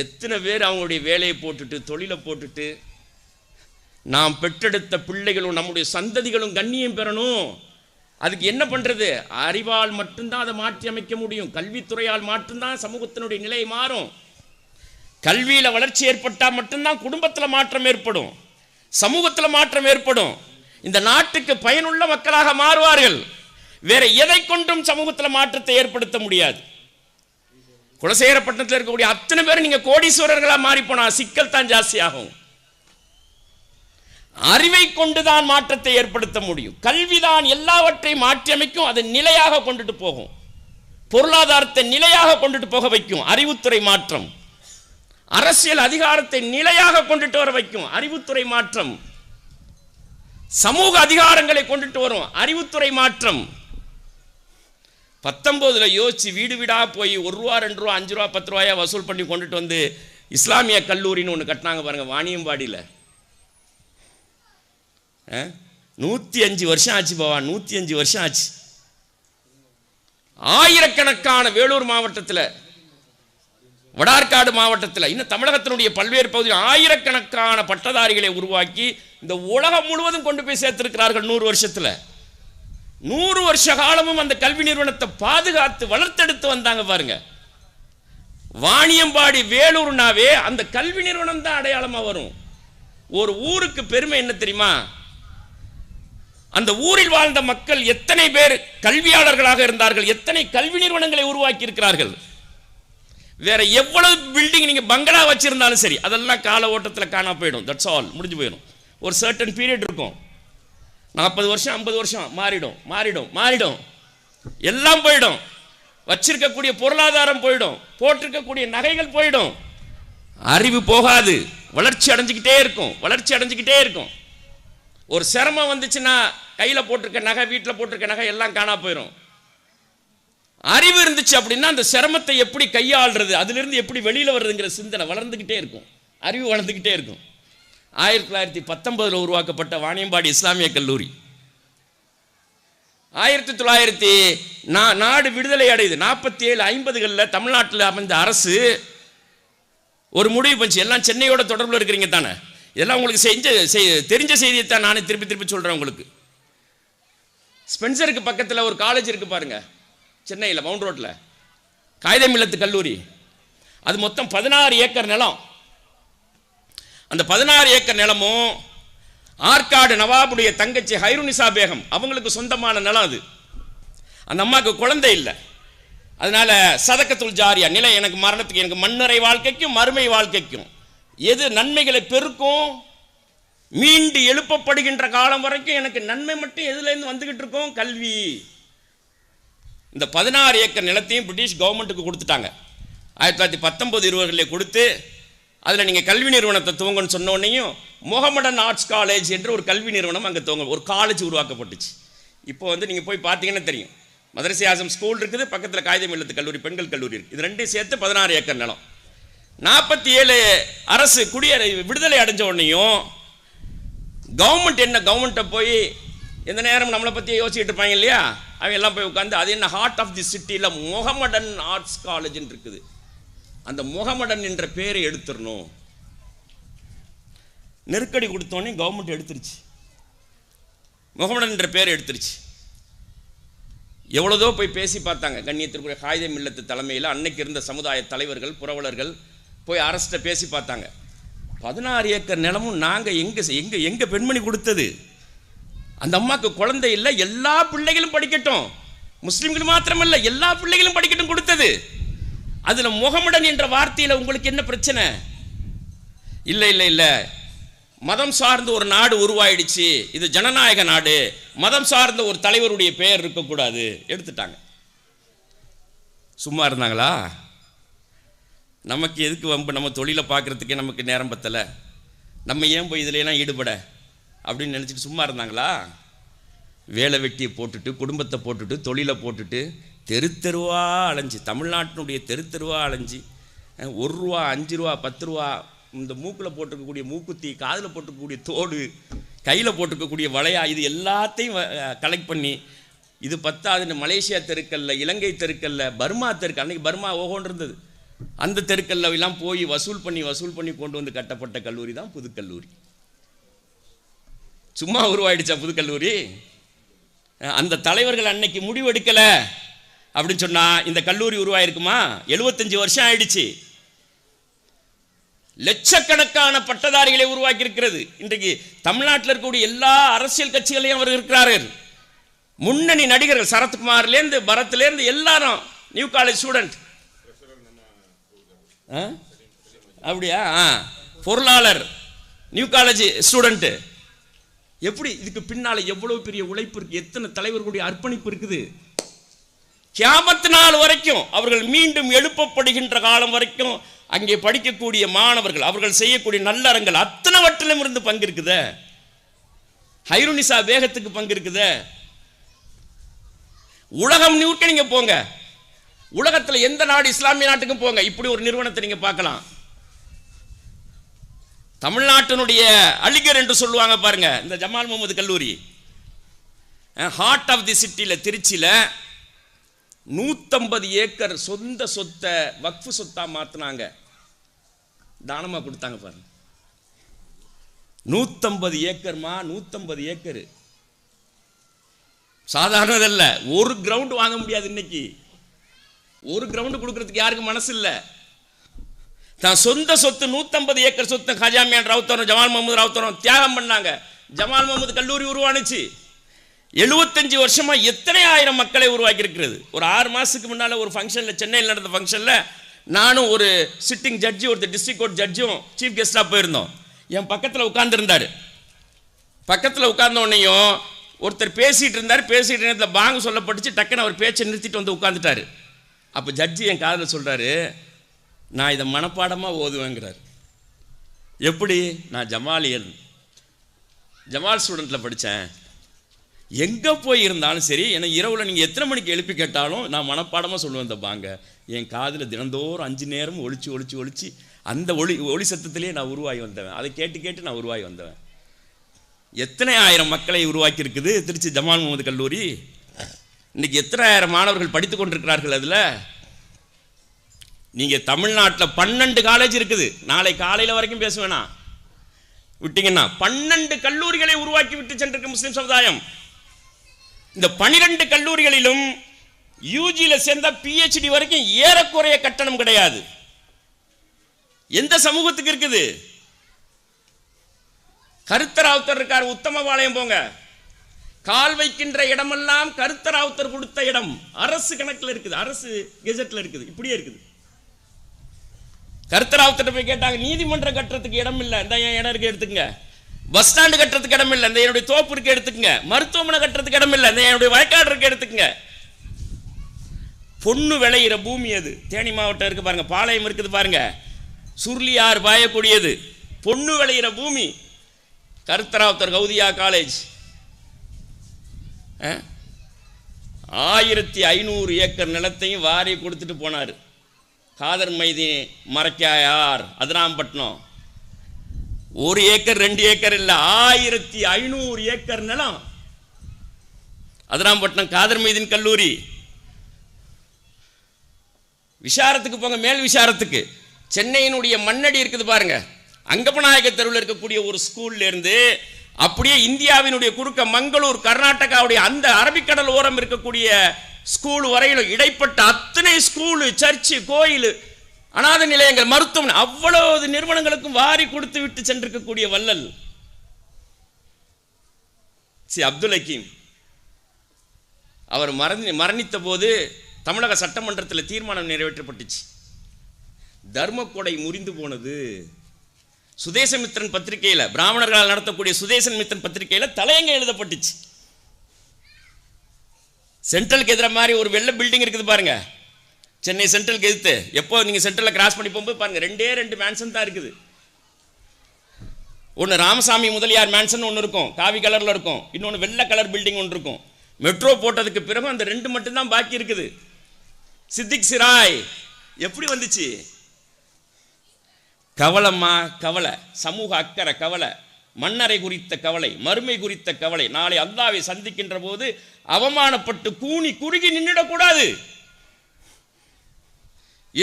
எத்தனை பேர் அவங்களுடைய வேலையை போட்டுட்டு தொழிலை போட்டுட்டு, நாம் பெற்றெடுத்த பிள்ளைகளும் நம்முடைய சந்ததிகளும் கண்ணியம் பெறணும். அதுக்கு என்ன பண்றது? அறிவால் மட்டும்தான் அதை மாற்றி அமைக்க முடியும். கல்வித்துறையால் மட்டும்தான் சமூகத்தினுடைய நிலை மாறும். கல்வியில வளர்ச்சி ஏற்பட்டால் மட்டும்தான் குடும்பத்தில் மாற்றம் ஏற்படும், சமூகத்தில் மாற்றம் ஏற்படும். இந்த நாட்டுக்கு பயனுள்ள மக்களாக மாறுவார்கள். வேற எதை கொண்டும் சமூகத்தில் மாற்றத்தை ஏற்படுத்த முடியாது. குலசேகரப்பட்டினத்தில் இருக்கக்கூடிய அத்தனை பேர் நீங்க கோடீஸ்வரர்களா மாறி போனா சிக்கல் தான் ஜாஸ்தி ஆகும். அறிவை கொண்டுதான் மாற்றத்தை ஏற்படுத்த முடியும். கல்விதான் எல்லாவற்றையும் மாற்றி அமைக்கும், அதை நிலையாக கொண்டுட்டு போகும், பொருளாதாரத்தை நிலையாக கொண்டுட்டு போக வைக்கும். அறிவுத்துறை மாற்றம் அரசியல் அதிகாரத்தை நிலையாக கொண்டுட்டு வர வைக்கும். அறிவுத்துறை மாற்றம் சமூக அதிகாரங்களை கொண்டுட்டு வரும். அறிவுத்துறை மாற்றம். 19 யோசிச்சு வீடு வீடா போய் 1 ரூபா 2 ரூபா 5 ரூபா 10 ரூபாயா வசூல் பண்ணி கொண்டுட்டு வந்து இஸ்லாமிய கல்லூரின்னு ஒன்று கட்டினாங்க பாருங்க, வாணியம்பாடியில். 105 வருஷம் ஆச்சு பாவா, 105 வருஷம் ஆச்சு. ஆயிரக்கணக்கான வேலூர் மாவட்டத்தில், வடார்காடு மாவட்டத்தில், இன்னும் தமிழகத்தினுடைய பல்வேறு பகுதியில் ஆயிரக்கணக்கான பட்டதாரிகளை உருவாக்கி இந்த உலகம் முழுவதும் கொண்டு போய் சேர்த்திருக்கிறார்கள் 100 வருஷத்தில். 100 வருஷ காலமும் அந்த கல்வி நிறுவனத்தை பாதுகாத்து வளர்த்தெடுத்து வந்தாங்க பாருங்க. வாணியம்பாடி வேலூர்னாவே அந்த கல்வி நிறுவனம் தான் அடையாளமா வரும். ஒரு ஊருக்கு பெருமை என்ன தெரியுமா? அந்த ஊரில் வாழ்ந்த மக்கள் எத்தனை பேர் கல்வியாளர்களாக இருந்தார்கள், எத்தனை கல்வி நிறுவனங்களை உருவாக்கி இருக்கிறார்கள். வேற எவ்வளவு பில்டிங் நீங்க பங்களா வச்சிருந்தாலும் சரி, அதெல்லாம் கால ஓட்டத்தில் காணா போயிடும். தட்ஸ் ஆல், முடிஞ்சு போயிடும். ஒரு சர்டன் பீரியட் இருக்கும், 40 வருஷம் 50 வருஷம் மாறிடும், எல்லாம் போயிடும். வச்சிருக்கக்கூடிய பொருளாதாரம் போயிடும், போட்டிருக்கக்கூடிய நகைகள் போயிடும். அறிவு போகாது, வளர்ச்சி அடைஞ்சுக்கிட்டே இருக்கும். ஒரு சிரமம் வந்துச்சுன்னா கையில் போட்டிருக்க நகை, வீட்டில் போட்டிருக்க நகை எல்லாம் காணா போயிடும். அறிவு இருந்துச்சு அப்படின்னா அந்த சிரமத்தை எப்படி கையாளுறது, அதிலிருந்து எப்படி வெளியில் வர்றதுங்கிற சிந்தனை வளர்ந்துக்கிட்டே இருக்கும், அறிவு வளர்ந்துக்கிட்டே இருக்கும். 1919 உருவாக்கப்பட்ட வாணியம்பாடி இஸ்லாமிய கல்லூரி 1900 நாடு விடுதலை அடையுது. 47 50களில் தமிழ்நாட்டில் அமைந்த அரசு ஒரு முடிவு பண்ணிச்சு. எல்லாம் சென்னையோட தொடர்பில் இருக்கிறீங்க தானே, இதெல்லாம் உங்களுக்கு தெரிஞ்ச செய்தியை தான் நானே திருப்பி சொல்கிறேன் உங்களுக்கு. ஸ்பென்சருக்கு பக்கத்தில் ஒரு காலேஜ் இருக்கு பாருங்க, சென்னையில் மவுண்ட் ரோட்டில், காயிதே மில்லத்து கல்லூரி. அது மொத்தம் 16 ஏக்கர் நிலம். அந்த 16 ஏக்கர் நிலமும் ஆற்காடு நவாபுடைய தங்கச்சி ஹைருனிசா பேகம் அவங்களுக்கு சொந்தமான நிலம். அது அந்த அம்மாவுக்கு குழந்தை இல்லை. அதனால சதக்கத்துல் ஜாரியா நிலை எனக்கு மரணத்துக்கு, எனக்கு மண்ணறை வாழ்க்கைக்கும் மறுமை வாழ்க்கைக்கும் எது நன்மைகளை பெருக்கும், மீண்டு எழுப்பப்படுகின்ற காலம் வரைக்கும் எனக்கு நன்மை மட்டும் எதுலேருந்து வந்துகிட்டு இருக்கோம், கல்வி. இந்த 16 ஏக்கர் நிலத்தையும் பிரிட்டிஷ் கவர்மெண்ட்டுக்கு கொடுத்துட்டாங்க. 1919-20 கொடுத்து அதில் நீங்கள் கல்வி நிறுவனத்தை துவங்கன்னு சொன்ன உடனேயும் முகமடன் ஆர்ட்ஸ் காலேஜ் என்ற ஒரு கல்வி நிறுவனம் அங்கே துவங்க, ஒரு காலேஜ் உருவாக்கப்பட்டுச்சு. இப்போ வந்து நீங்கள் போய் பார்த்தீங்கன்னா தெரியும், மதரசே ஆசம் ஸ்கூல் இருக்குது, பக்கத்தில் காகிதம் இல்லத்து கல்லூரி, பெண்கள் கல்லூரி இருக்குது. இது ரெண்டையும் சேர்த்து 16 ஏக்கர் நிலம். 47 அரசு விடுதலை அடைஞ்ச உடனேயும் கவர்மெண்ட் என்ன, கவர்மெண்ட்டை போய் எந்த நேரம் நம்மளை பற்றி யோசிச்சுட்டு இருப்பாங்க இல்லையா, அவங்க எல்லாம் போய் உட்காந்து அது என்ன ஹார்ட் ஆஃப் தி சிட்டியில் முகமடன் ஆர்ட்ஸ் காலேஜ்னு இருக்குது, அந்த முகமடன் என்ற பேரை எடுத்துடணும். நெருக்கடி கொடுத்தோன்னே கவர்மெண்ட் எடுத்துருச்சு, முகமடன் என்ற பேரை எடுத்துருச்சு. எவ்வளோதோ போய் பேசி பார்த்தாங்க. கண்ணியத்திற்குரிய காகிதம் இல்லத்து தலைமையில் அன்னைக்கு இருந்த சமுதாய தலைவர்கள், புரவலர்கள் போய் அரசிட்ட பேசி பார்த்தாங்க. 16 ஏக்கர் நிலமும் நாங்கள் எங்கே பெண்மணி கொடுத்தது, அந்த அம்மாவுக்கு குழந்தை இல்லை, எல்லா பிள்ளைகளும் படிக்கட்டும், முஸ்லீம்கள் மாத்திரமல்ல எல்லா பிள்ளைகளும் படிக்கட்டும் கொடுத்தது. அதில் முகமடன் என்ற வார்த்தையில் உங்களுக்கு என்ன பிரச்சனை? இல்லை இல்லை இல்லை, மதம் சார்ந்த ஒரு நாடு உருவாயிடுச்சு, இது ஜனநாயக நாடு, மதம் சார்ந்த ஒரு தலைவருடைய பெயர் இருக்கக்கூடாது, எடுத்துட்டாங்க. சும்மா இருந்தாங்களா? நமக்கு எதுக்கு வம்பு, நம்ம தொழிலை பார்க்குறதுக்கே நமக்கு நேரம் பத்தலை, நம்ம ஏன் போய் இதிலெல்லாம் ஈடுபட அப்படின்னு நினச்சிட்டு சும்மா இருந்தாங்களா? வேலை வெட்டியை போட்டுட்டு, குடும்பத்தை போட்டுட்டு, தொழிலை போட்டுட்டு தெரு தெருவாக அலைஞ்சி, தமிழ்நாட்டினுடைய தெரு தெருவாக அலைஞ்சி 1 ரூபா 5 ரூபா 10 ரூபா, இந்த மூக்கில் போட்டுக்கக்கூடிய மூக்குத்தி, காதில் போட்டுக்கக்கூடிய தோடு, கையில் போட்டுக்கக்கூடிய வளையா, இது எல்லாத்தையும் கலெக்ட் பண்ணி, இது 10 மலேசியா தெருக்கல்ல, இலங்கை தெருக்கல்ல, பர்மா தெருக்கு, அன்றைக்கி பர்மா ஓகோன்னு இருந்தது, அந்த தெருக்கல்ல எல்லாம் போய் வசூல் பண்ணி கொண்டு வந்து கட்டப்பட்ட கல்லூரி தான் புதுக்கல்லூரி. சும்மா உருவாயிடுச்சா புதுக்கல்லூரி? அந்த தலைவர்கள் அன்னைக்கு முடிவெடுக்கலை அப்படின்னு சொன்னால் இந்த கல்லூரி உருவாயிருக்குமா? 75 வருஷம் ஆயிடுச்சு. லட்சக்கணக்கான பட்டதாரிகளை உருவாக்கி இருக்கிறது. இன்றைக்கு தமிழ்நாட்டில் இருக்கக்கூடிய எல்லா அரசியல் கட்சிகளையும் அவர் இருக்கிறார்கள். முன்னணி நடிகர்கள் சரத்குமார்லேருந்து பரத்லேருந்து எல்லாரும் நியூ காலேஜ் ஸ்டூடெண்ட். அப்படியா? பொருளாளர் நியூ காலேஜ் ஸ்டூடெண்ட்டு. எப்படி இதுக்கு பின்னால் எவ்வளவு பெரிய உழைப்பு இருக்கு, எத்தனை தலைவர்களுடைய அர்ப்பணிப்பு இருக்குது. கியாமத் நாள் வரைக்கும் அவர்கள் மீண்டும் எழுப்பப்படுகின்ற காலம் வரைக்கும் அங்கே படிக்கக்கூடிய மாணவர்கள், அவர்கள் செய்யக்கூடிய நல்லறங்கள் அத்தனைவற்றிலும் இருந்து பங்கு இருக்குதே. ஹைருனிசா வேகத்துக்கு பங்கு இருக்குதே. உலகம் நியூக்க நீங்க போங்க, உலகத்தில் எந்த நாடு, இஸ்லாமிய நாட்டுக்கும் போங்க, இப்படி ஒரு நிறுவனத்தை நீங்க பார்க்கலாம். தமிழ்நாட்டினுடைய அலிகர் என்று சொல்லுவாங்க பாருங்க, இந்த ஜமால் முகமது கல்லூரி ஹார்ட் ஆஃப் தி சிட்டியில் திருச்சியில் 150 ஏக்கர் சொந்த சொத்தை வக்ஃபு சொத்தா மாத்தினாங்க, தானமா கொடுத்தாங்க பாருங்க. 150 ஏக்கர்மா, 150 ஏக்கர் சாதாரணதல்ல. ஒரு கிரவுண்ட் வாங்க முடியாது இன்னைக்கு, ஒரு கிரவுண்ட் கொடுக்கறதுக்கு யாருக்கு மனசு இல்லை. தான் சொந்த சொத்து 150 ஏக்கர் சொத்து ஹஜாமியான் ராவுத்தரும் ஜமால் முகமது ராவுத்தரும் தியாகம் பண்ணாங்க. ஜமால் முகமது கல்லூரி உருவானுச்சு. 75 வருஷமா எத்தனை ஆயிரம் மக்களை உருவாக்கி இருக்கிறது. ஒரு 6 மாசத்துக்கு முன்னால ஒரு ஃபங்க்ஷனில், சென்னையில் நடந்த ஃபங்க்ஷனில் நானும் ஒரு சிட்டிங் ஜட்ஜி, ஒருத்தர் டிஸ்ட்ரிக்ட் கோர்ட் ஜட்ஜும் சீஃப் கெஸ்டாக போயிருந்தோம். என் பக்கத்தில் உட்கார்ந்துருந்தார். பக்கத்தில் உட்கார்ந்த உடனேயும் ஒருத்தர் பேசிகிட்டு இருந்தார். பேசிகிட்டு நேரத்தில் பாங்கு சொல்லப்பட்டுச்சு. டக்குன்னு அவர் பேச்சை நிறுத்திட்டு வந்து உட்காந்துட்டார். அப்போ ஜட்ஜி என் காதில் சொல்கிறாரு, நான் இதை மனப்பாடமாக ஓதுவேங்கிறார். எப்படி? நான் ஜமால் ஸ்டூடெண்ட்டில் படித்தேன். எங்கே போய் இருந்தாலும் சரி, என்னை இரவில் நீங்கள் எத்தனை மணிக்கு எழுப்பி கேட்டாலும் நான் மனப்பாடமாக சொல்லுவேன். இந்த பாங்க என் காதில் தினந்தோறும் 5 நேரம் ஒழிச்சு அந்த ஒளி சத்தத்திலே நான் உருவாகி வந்தவன். அதை கேட்டு நான் உருவாகி வந்தவன். எத்தனை ஆயிரம் மக்களை உருவாக்கி இருக்குது திருச்சி ஜமால் முகமது கல்லூரி. இன்னைக்கு எத்தனை ஆயிரம் மாணவர்கள் படித்து கொண்டிருக்கிறார்கள். அதில் நீங்கள் தமிழ்நாட்டில் 12 காலேஜ் இருக்குது. நாளை காலையில் வரைக்கும் பேசுவேனா விட்டீங்கன்னா 12 கல்லூரிகளை உருவாக்கி விட்டு சென்றிருக்க முஸ்லிம் சமுதாயம். இந்த 12 கல்லூரிகளிலும் யூஜியில் சேர்ந்த PhD வரைக்கும் ஏறக்குறைய கட்டணம் கிடையாது. எந்த சமூகத்துக்கு இருக்குது? கருத்தராவுத்தர் இருக்கார், உத்தமபாளையம் போங்க, கால் வைக்கின்ற இடமெல்லாம் கருத்தராவுத்தர் கொடுத்த இடம். அரசு கணக்கில் இருக்குது, அரசு கெஜெட்ல இருக்குது, இப்படியே இருக்குது. கருத்தராவுத்தர் போய் கேட்டாங்க, நீதிமன்றம் கட்டுறதுக்கு இடம் இல்லை, இந்த இடம் இருக்கு எடுத்துக்கங்க. பஸ் ஸ்டாண்டு கட்டுறதுக்கு இடம் இல்லை, இந்த என்னுடைய தோப்பு இருக்கு எடுத்துக்கங்க. மருத்துவமனை கட்டுறதுக்கு இடம் இல்லை, இந்த என்னுடைய வயக்காடு இருக்கு எடுத்துக்கங்க. பொண்ணு விளையிற பூமி அது. தேனி மாவட்டம் இருக்கு பாருங்க, பாளையம் இருக்குது பாருங்க, சுருளியார் பாயக்கூடியது, பொண்ணு விளையிற பூமி. கருத்தராவுத்தர் கௌதியா காலேஜ் 1500 ஏக்கர் நிலத்தையும் வாரி கொடுத்துட்டு போனார். காதர் மைதி மறைக்காயார் அதிராம்பட்டினம் 1 ஏக்கர் 2 ஏக்கர் இல்லை, 1500 ஏக்கர் நிலம். அதிராம்பட்டினம் காதர் மைதீன் கல்லூரி. விசாரத்துக்கு போங்க, மேல் விசாரத்துக்கு. சென்னையினுடைய மண்ணடி இருக்குது பாருங்க, அங்கப்பநாயக தெருவில் இருக்கக்கூடிய ஒரு ஸ்கூல்ல இருந்து அப்படியே இந்தியாவினுடைய குறுக்க மங்களூர் கர்நாடகாவுடைய அந்த அரபிக்கடல் ஓரம் இருக்கக்கூடிய ஸ்கூல் வரையிலும் இடைப்பட்ட அத்தனை ஸ்கூலு, சர்ச்சு, கோயில், அநாத நிலையங்கள், மருத்துவமனை, அவ்வளவு நிறுவனங்களுக்கும் வாரி கொடுத்து விட்டு சென்றிருக்கக்கூடிய வள்ளல் அப்துல் ஹக்கீம். அவர் மரணித்த போது தமிழக சட்டமன்றத்தில் தீர்மானம் நிறைவேற்றப்பட்டுச்சு. தர்மக்கொடை முறிந்து போனது. சுதேசமித்திரன் பத்திரிகையில், பிராமணர்களால் நடத்தக்கூடிய சுதேசமித்திரன் பத்திரிகையில் தலையங்க எழுதப்பட்டுச்சு. சென்ட்ரலுக்கு எதிர மாதிரி ஒரு வெள்ளை பில்டிங் இருக்குது பாருங்க, சென்னை சென்ட்ரலுக்கு எதிர்த்து. எப்போ நீங்க சென்ட்ரல்ல கிராஸ் பண்ணி போகும்போது பாருங்க, 2 மேன்சன் தான் இருக்குது. ஒன்று ராமசாமி முதலியார் மேன்சன் ஒன்று இருக்கும், காவி கலர்ல இருக்கும். இன்னொன்று வெள்ளை கலர் பில்டிங் ஒன்று இருக்கும். மெட்ரோ போட்டதுக்கு பிறகு அந்த 2 மட்டும்தான் பாக்கி இருக்குது. சித்திக் சிராய் எப்படி வந்துச்சு? கவலைமா கவலை, சமூக அக்கறை கவலை, மன்னரை குறித்த கவலை, மறுமை குறித்த கவலை. நாளை அல்லாஹ்வை சந்திக்கின்ற போது அவமானப்பட்டு கூனி குறுகி நின்றுடக்கூடாது.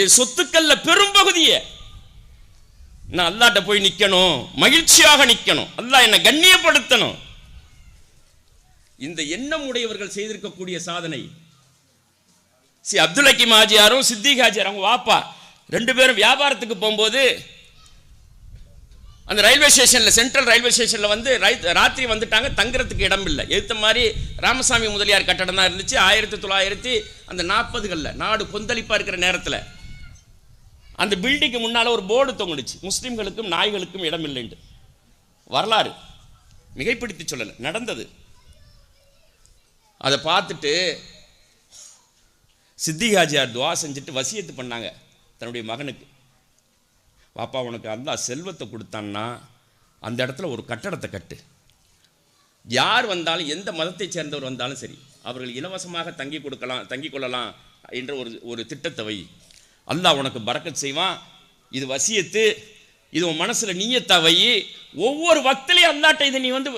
என் சொத்துக்கள்ல பெரும்பகுதியை நான் அல்லாஹ்ட்ட போய் நிக்கணும், மகிழ்ச்சியாக நிக்கணும், அல்லாஹ் என்னை கண்ணியப்படுத்தணும். இந்த எண்ணம் உடையவர்கள் செய்திருக்கக்கூடிய சாதனை. அப்துல் ஹக்கீம் ஹாஜியாரும் சித்திக் ஹாஜியார் அவங்க வாப்பா 2 பேரும் வியாபாரத்துக்கு போகும்போது அந்த ரயில்வே ஸ்டேஷனில், சென்ட்ரல் ரயில்வே ஸ்டேஷனில் வந்து ராத்திரி வந்துட்டாங்க, தங்குறதுக்கு இடம் இல்லை. எடுத்த மாதிரி ராமசாமி முதலியார் கட்டடம் தான் இருந்துச்சு. 1940களில் நாடு கொந்தளிப்பாக இருக்கிற நேரத்தில் அந்த பில்டிங்கு முன்னால் ஒரு போர்டு தொங்குடுச்சு, முஸ்லீம்களுக்கும் நாய்களுக்கும் இடம் இல்லைன்னு. வரலாறு, மிகைப்பிடித்து சொல்லலை, நடந்தது. அதை பார்த்துட்டு சித்திக் ஹாஜியார் துவா செஞ்சுட்டு வசியத்து பண்ணாங்க தன்னுடைய மகனுக்கு. பாப்பா, உனக்கு அல்லாஹ் செல்வத்தை கொடுத்தான்னா அந்த இடத்துல ஒரு கட்டடத்தை கட்டு. யார் வந்தாலும், எந்த மதத்தை சேர்ந்தவர் வந்தாலும் சரி, அவர்கள் இலவசமாக தங்கி கொள்ளலாம் என்ற ஒரு திட்டத்தை வை. அல்லாஹ் உனக்கு பரக்கத் செய்வான். இது வசியத்து, இது உன் மனசில் நீயத்தா வை. ஒவ்வொரு வக்திலையும் அல்லாட்ட இதை நீ வந்து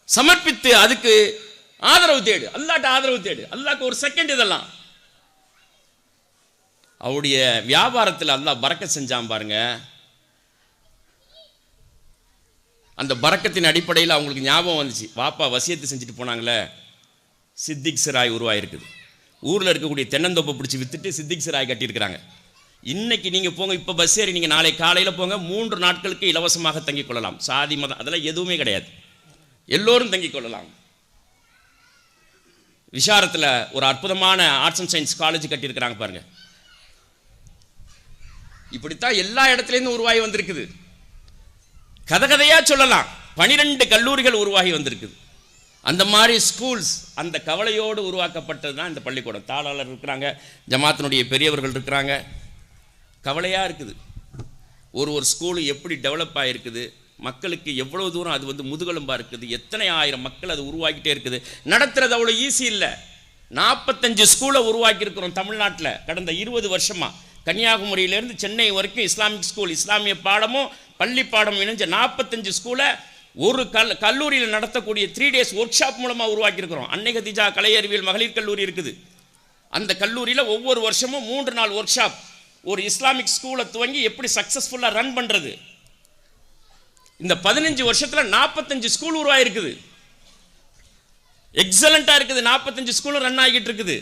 சமர்ப்பித்து அதுக்கு ஆதரவு தேடு, அல்லாட்ட ஆதரவு தேடு. அல்லாஹ்க்கு ஒரு செகண்ட் இதெல்லாம். அவருடைய வியாபாரத்தில் அல்லாஹ் பரக்கத் செஞ்சான் பாருங்க. அந்த பரக்கத்தின் அடிப்படையில் அவங்களுக்கு ஞாபகம் வந்துச்சு, வாப்பா வசியத்தை செஞ்சுட்டு போனாங்களே, சித்திக் சிராய் உருவாயிருக்குது. ஊரில் இருக்கக்கூடிய தென்னந்தோப்பை பிடிச்சி வித்துட்டு சித்திக் சிராய் கட்டியிருக்கிறாங்க. இன்னைக்கு நீங்கள் போங்க, இப்போ பஸ் ஏறி நீங்கள் நாளை காலையில் போங்க, 3 நாட்களுக்கு இலவசமாக தங்கிக் கொள்ளலாம். சாதி மதம் அதெல்லாம் எதுவுமே கிடையாது, எல்லோரும் தங்கிக் கொள்ளலாம். விசாரத்தில் ஒரு அற்புதமான ஆர்ட்ஸ் அண்ட் சயின்ஸ் காலேஜ் கட்டியிருக்கிறாங்க பாருங்க. இப்படித்தான் எல்லா இடத்துலேருந்து உருவாகி வந்திருக்குது. கதையா சொல்லலாம், 12 கல்லூரிகள் உருவாகி வந்திருக்குது. அந்த மாதிரி ஸ்கூல்ஸ், அந்த கவலையோடு உருவாக்கப்பட்டது தான் இந்த பள்ளிக்கூடம். தாளாளர் இருக்கிறாங்க, ஜமாத்தினுடைய பெரியவர்கள் இருக்கிறாங்க. கவலையாக இருக்குது. ஒரு ஸ்கூலு எப்படி டெவலப் ஆகிருக்குது, மக்களுக்கு எவ்வளோ தூரம் அது வந்து முதுகெலும்பாக இருக்குது, எத்தனை ஆயிரம் மக்கள் அது உருவாக்கிட்டே இருக்குது. நடத்துறது அவ்வளோ ஈஸி இல்லை. 45 ஸ்கூலை உருவாக்கியிருக்கிறோம் தமிழ்நாட்டில் கடந்த 20 வருஷமாக. கன்னியாகுமரியிலேருந்து சென்னை வரைக்கும் இஸ்லாமிக் ஸ்கூல், இஸ்லாமிய பாடமும் பள்ளி பாடமும் இணைஞ்ச 45 ஸ்கூலை ஒரு கல்லூரியில் நடத்தக்கூடிய 3 days ஒர்க் ஷாப் மூலமாக உருவாக்கியிருக்கிறோம். அன்னை கதீஜா கலை அறிவியல் மகளிர் கல்லூரி இருக்குது. அந்த கல்லூரியில் ஒவ்வொரு வருஷமும் 3 நாள் ஒர்க் ஷாப். ஒரு இஸ்லாமிக் ஸ்கூலை துவங்கி எப்படி சக்ஸஸ்ஃபுல்லாக ரன் பண்ணுறது. இந்த 15 வருஷத்தில் 45 ஸ்கூல் உருவாயிருக்குது. எக்ஸலண்ட்டாக இருக்குது. 45 ஸ்கூலும் ரன் ஆகிட்டு இருக்குது.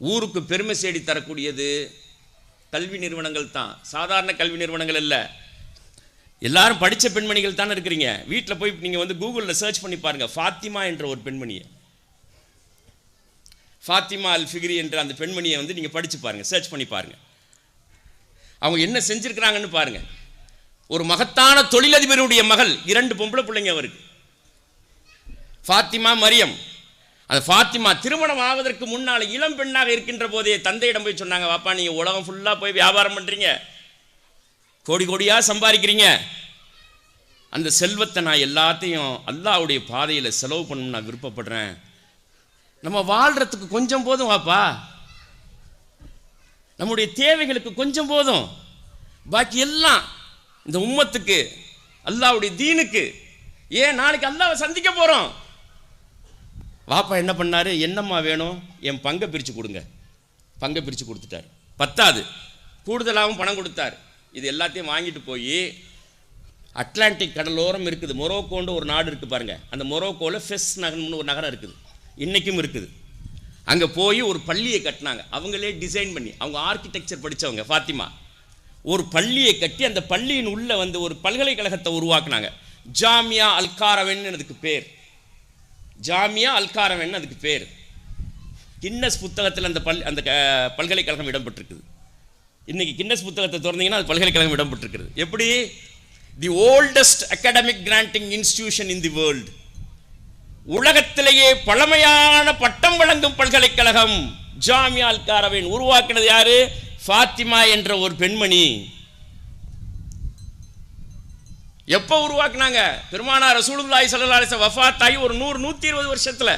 ஊருக்கு பெருமை தேடி தரக்கூடியது கல்வி நிறுவனங்கள் தான், சாதாரண கல்வி நிறுவனங்கள் இல்லை. எல்லாரும் படித்த பெண்மணிகள் தானே இருக்கிறீங்க. வீட்டில் போய் நீங்கள் வந்து கூகுளில் சர்ச் பண்ணி பாருங்கள். ஃபாத்திமா என்ற ஒரு பெண்மணியை, ஃபாத்திமா அல் ஃபிக்ரி என்ற அந்த பெண்மணியை வந்து நீங்கள் படித்து பாருங்கள், சர்ச் பண்ணி பாருங்கள். அவங்க என்ன செஞ்சுருக்கிறாங்கன்னு பாருங்கள். ஒரு மகத்தான தொழிலதிபருடைய மகள், 2 பொம்பளை பிள்ளைங்க அவருக்கு, ஃபாத்திமா மரியம். அந்த ஃபாத்திமா திருமணம் ஆவதற்கு முன்னால் இளம் பெண்ணாக இருக்கின்ற போதே தந்தையிடம் போய் சொன்னாங்க, வாப்பா நீங்கள் உலகம் ஃபுல்லாக போய் வியாபாரம் பண்ணுறீங்க, கோடி கோடியாக சம்பாதிக்கிறீங்க, அந்த செல்வத்தை நான் எல்லாத்தையும் அல்லாஹ்வுடைய பாதையில் செலவு பண்ணணும்னு நான் விருப்பப்படுறேன். நம்ம வாழ்கிறதுக்கு கொஞ்சம் போதும் வாப்பா, நம்முடைய தேவைகளுக்கு கொஞ்சம் போதும், பாக்கி எல்லாம் இந்த உம்மத்துக்கு, அல்லாஹ்வுடைய தீனுக்கு, ஏன் நாளைக்கு அல்லாஹ்வை சந்திக்க போகிறோம். வாப்பா என்ன பண்ணார், என்னம்மா வேணும், என் பங்கை பிரித்து கொடுங்க. பங்கை பிரித்து கொடுத்துட்டார். பத்தாது, கூடுதலாகவும் பணம் கொடுத்தார். இது எல்லாத்தையும் வாங்கிட்டு போய் அட்லாண்டிக் கடலோரம் இருக்குது, மொரோக்கோன்ற ஒரு நாடு இருக்குது பாருங்கள், அந்த மொரோக்கோவில் ஃபெஸ் நகரம்னு ஒரு நகரம் இருக்குது, இன்றைக்கும் இருக்குது. அங்கே போய் ஒரு பள்ளியை கட்டினாங்க. அவங்களே டிசைன் பண்ணி, அவங்க ஆர்கிடெக்சர் படித்தவங்க ஃபாத்திமா, ஒரு பள்ளியை கட்டி அந்த பள்ளியின் உள்ளே வந்து ஒரு பல்கலைக்கழகத்தை உருவாக்குனாங்க. ஜாமியா அல் காரவன் அதுக்கு பேர். ஜாமியா அல் காரவன் அதுக்கு பேர். கின்னஸ் புத்தகத்தில் அந்த பல்கலைக்கழகம் இடம்பெற்றிருக்குது. இன்றைக்கி கின்னஸ் புத்தகத்தை திறந்தீங்கன்னா அது பல்கலைக்கழகம் இடம்பெற்றிருக்கிறது. எப்படி? தி oldest academic granting institution in the world. உலகத்திலேயே பழமையான பட்டம் வழங்கும் பல்கலைக்கழகம் ஜாமியா அல் காரவன். உருவாக்கினது யாரு? ஃபாத்திமா என்ற ஒரு பெண்மணி. எப்போ உருவாக்குனாங்க? பெருமானார் ரசூலுல்லாஹி ஸல்லல்லாஹு அலைஹி வஸல்லம் வஃபாத் ஆகி ஒரு 100-120 வருஷத்துல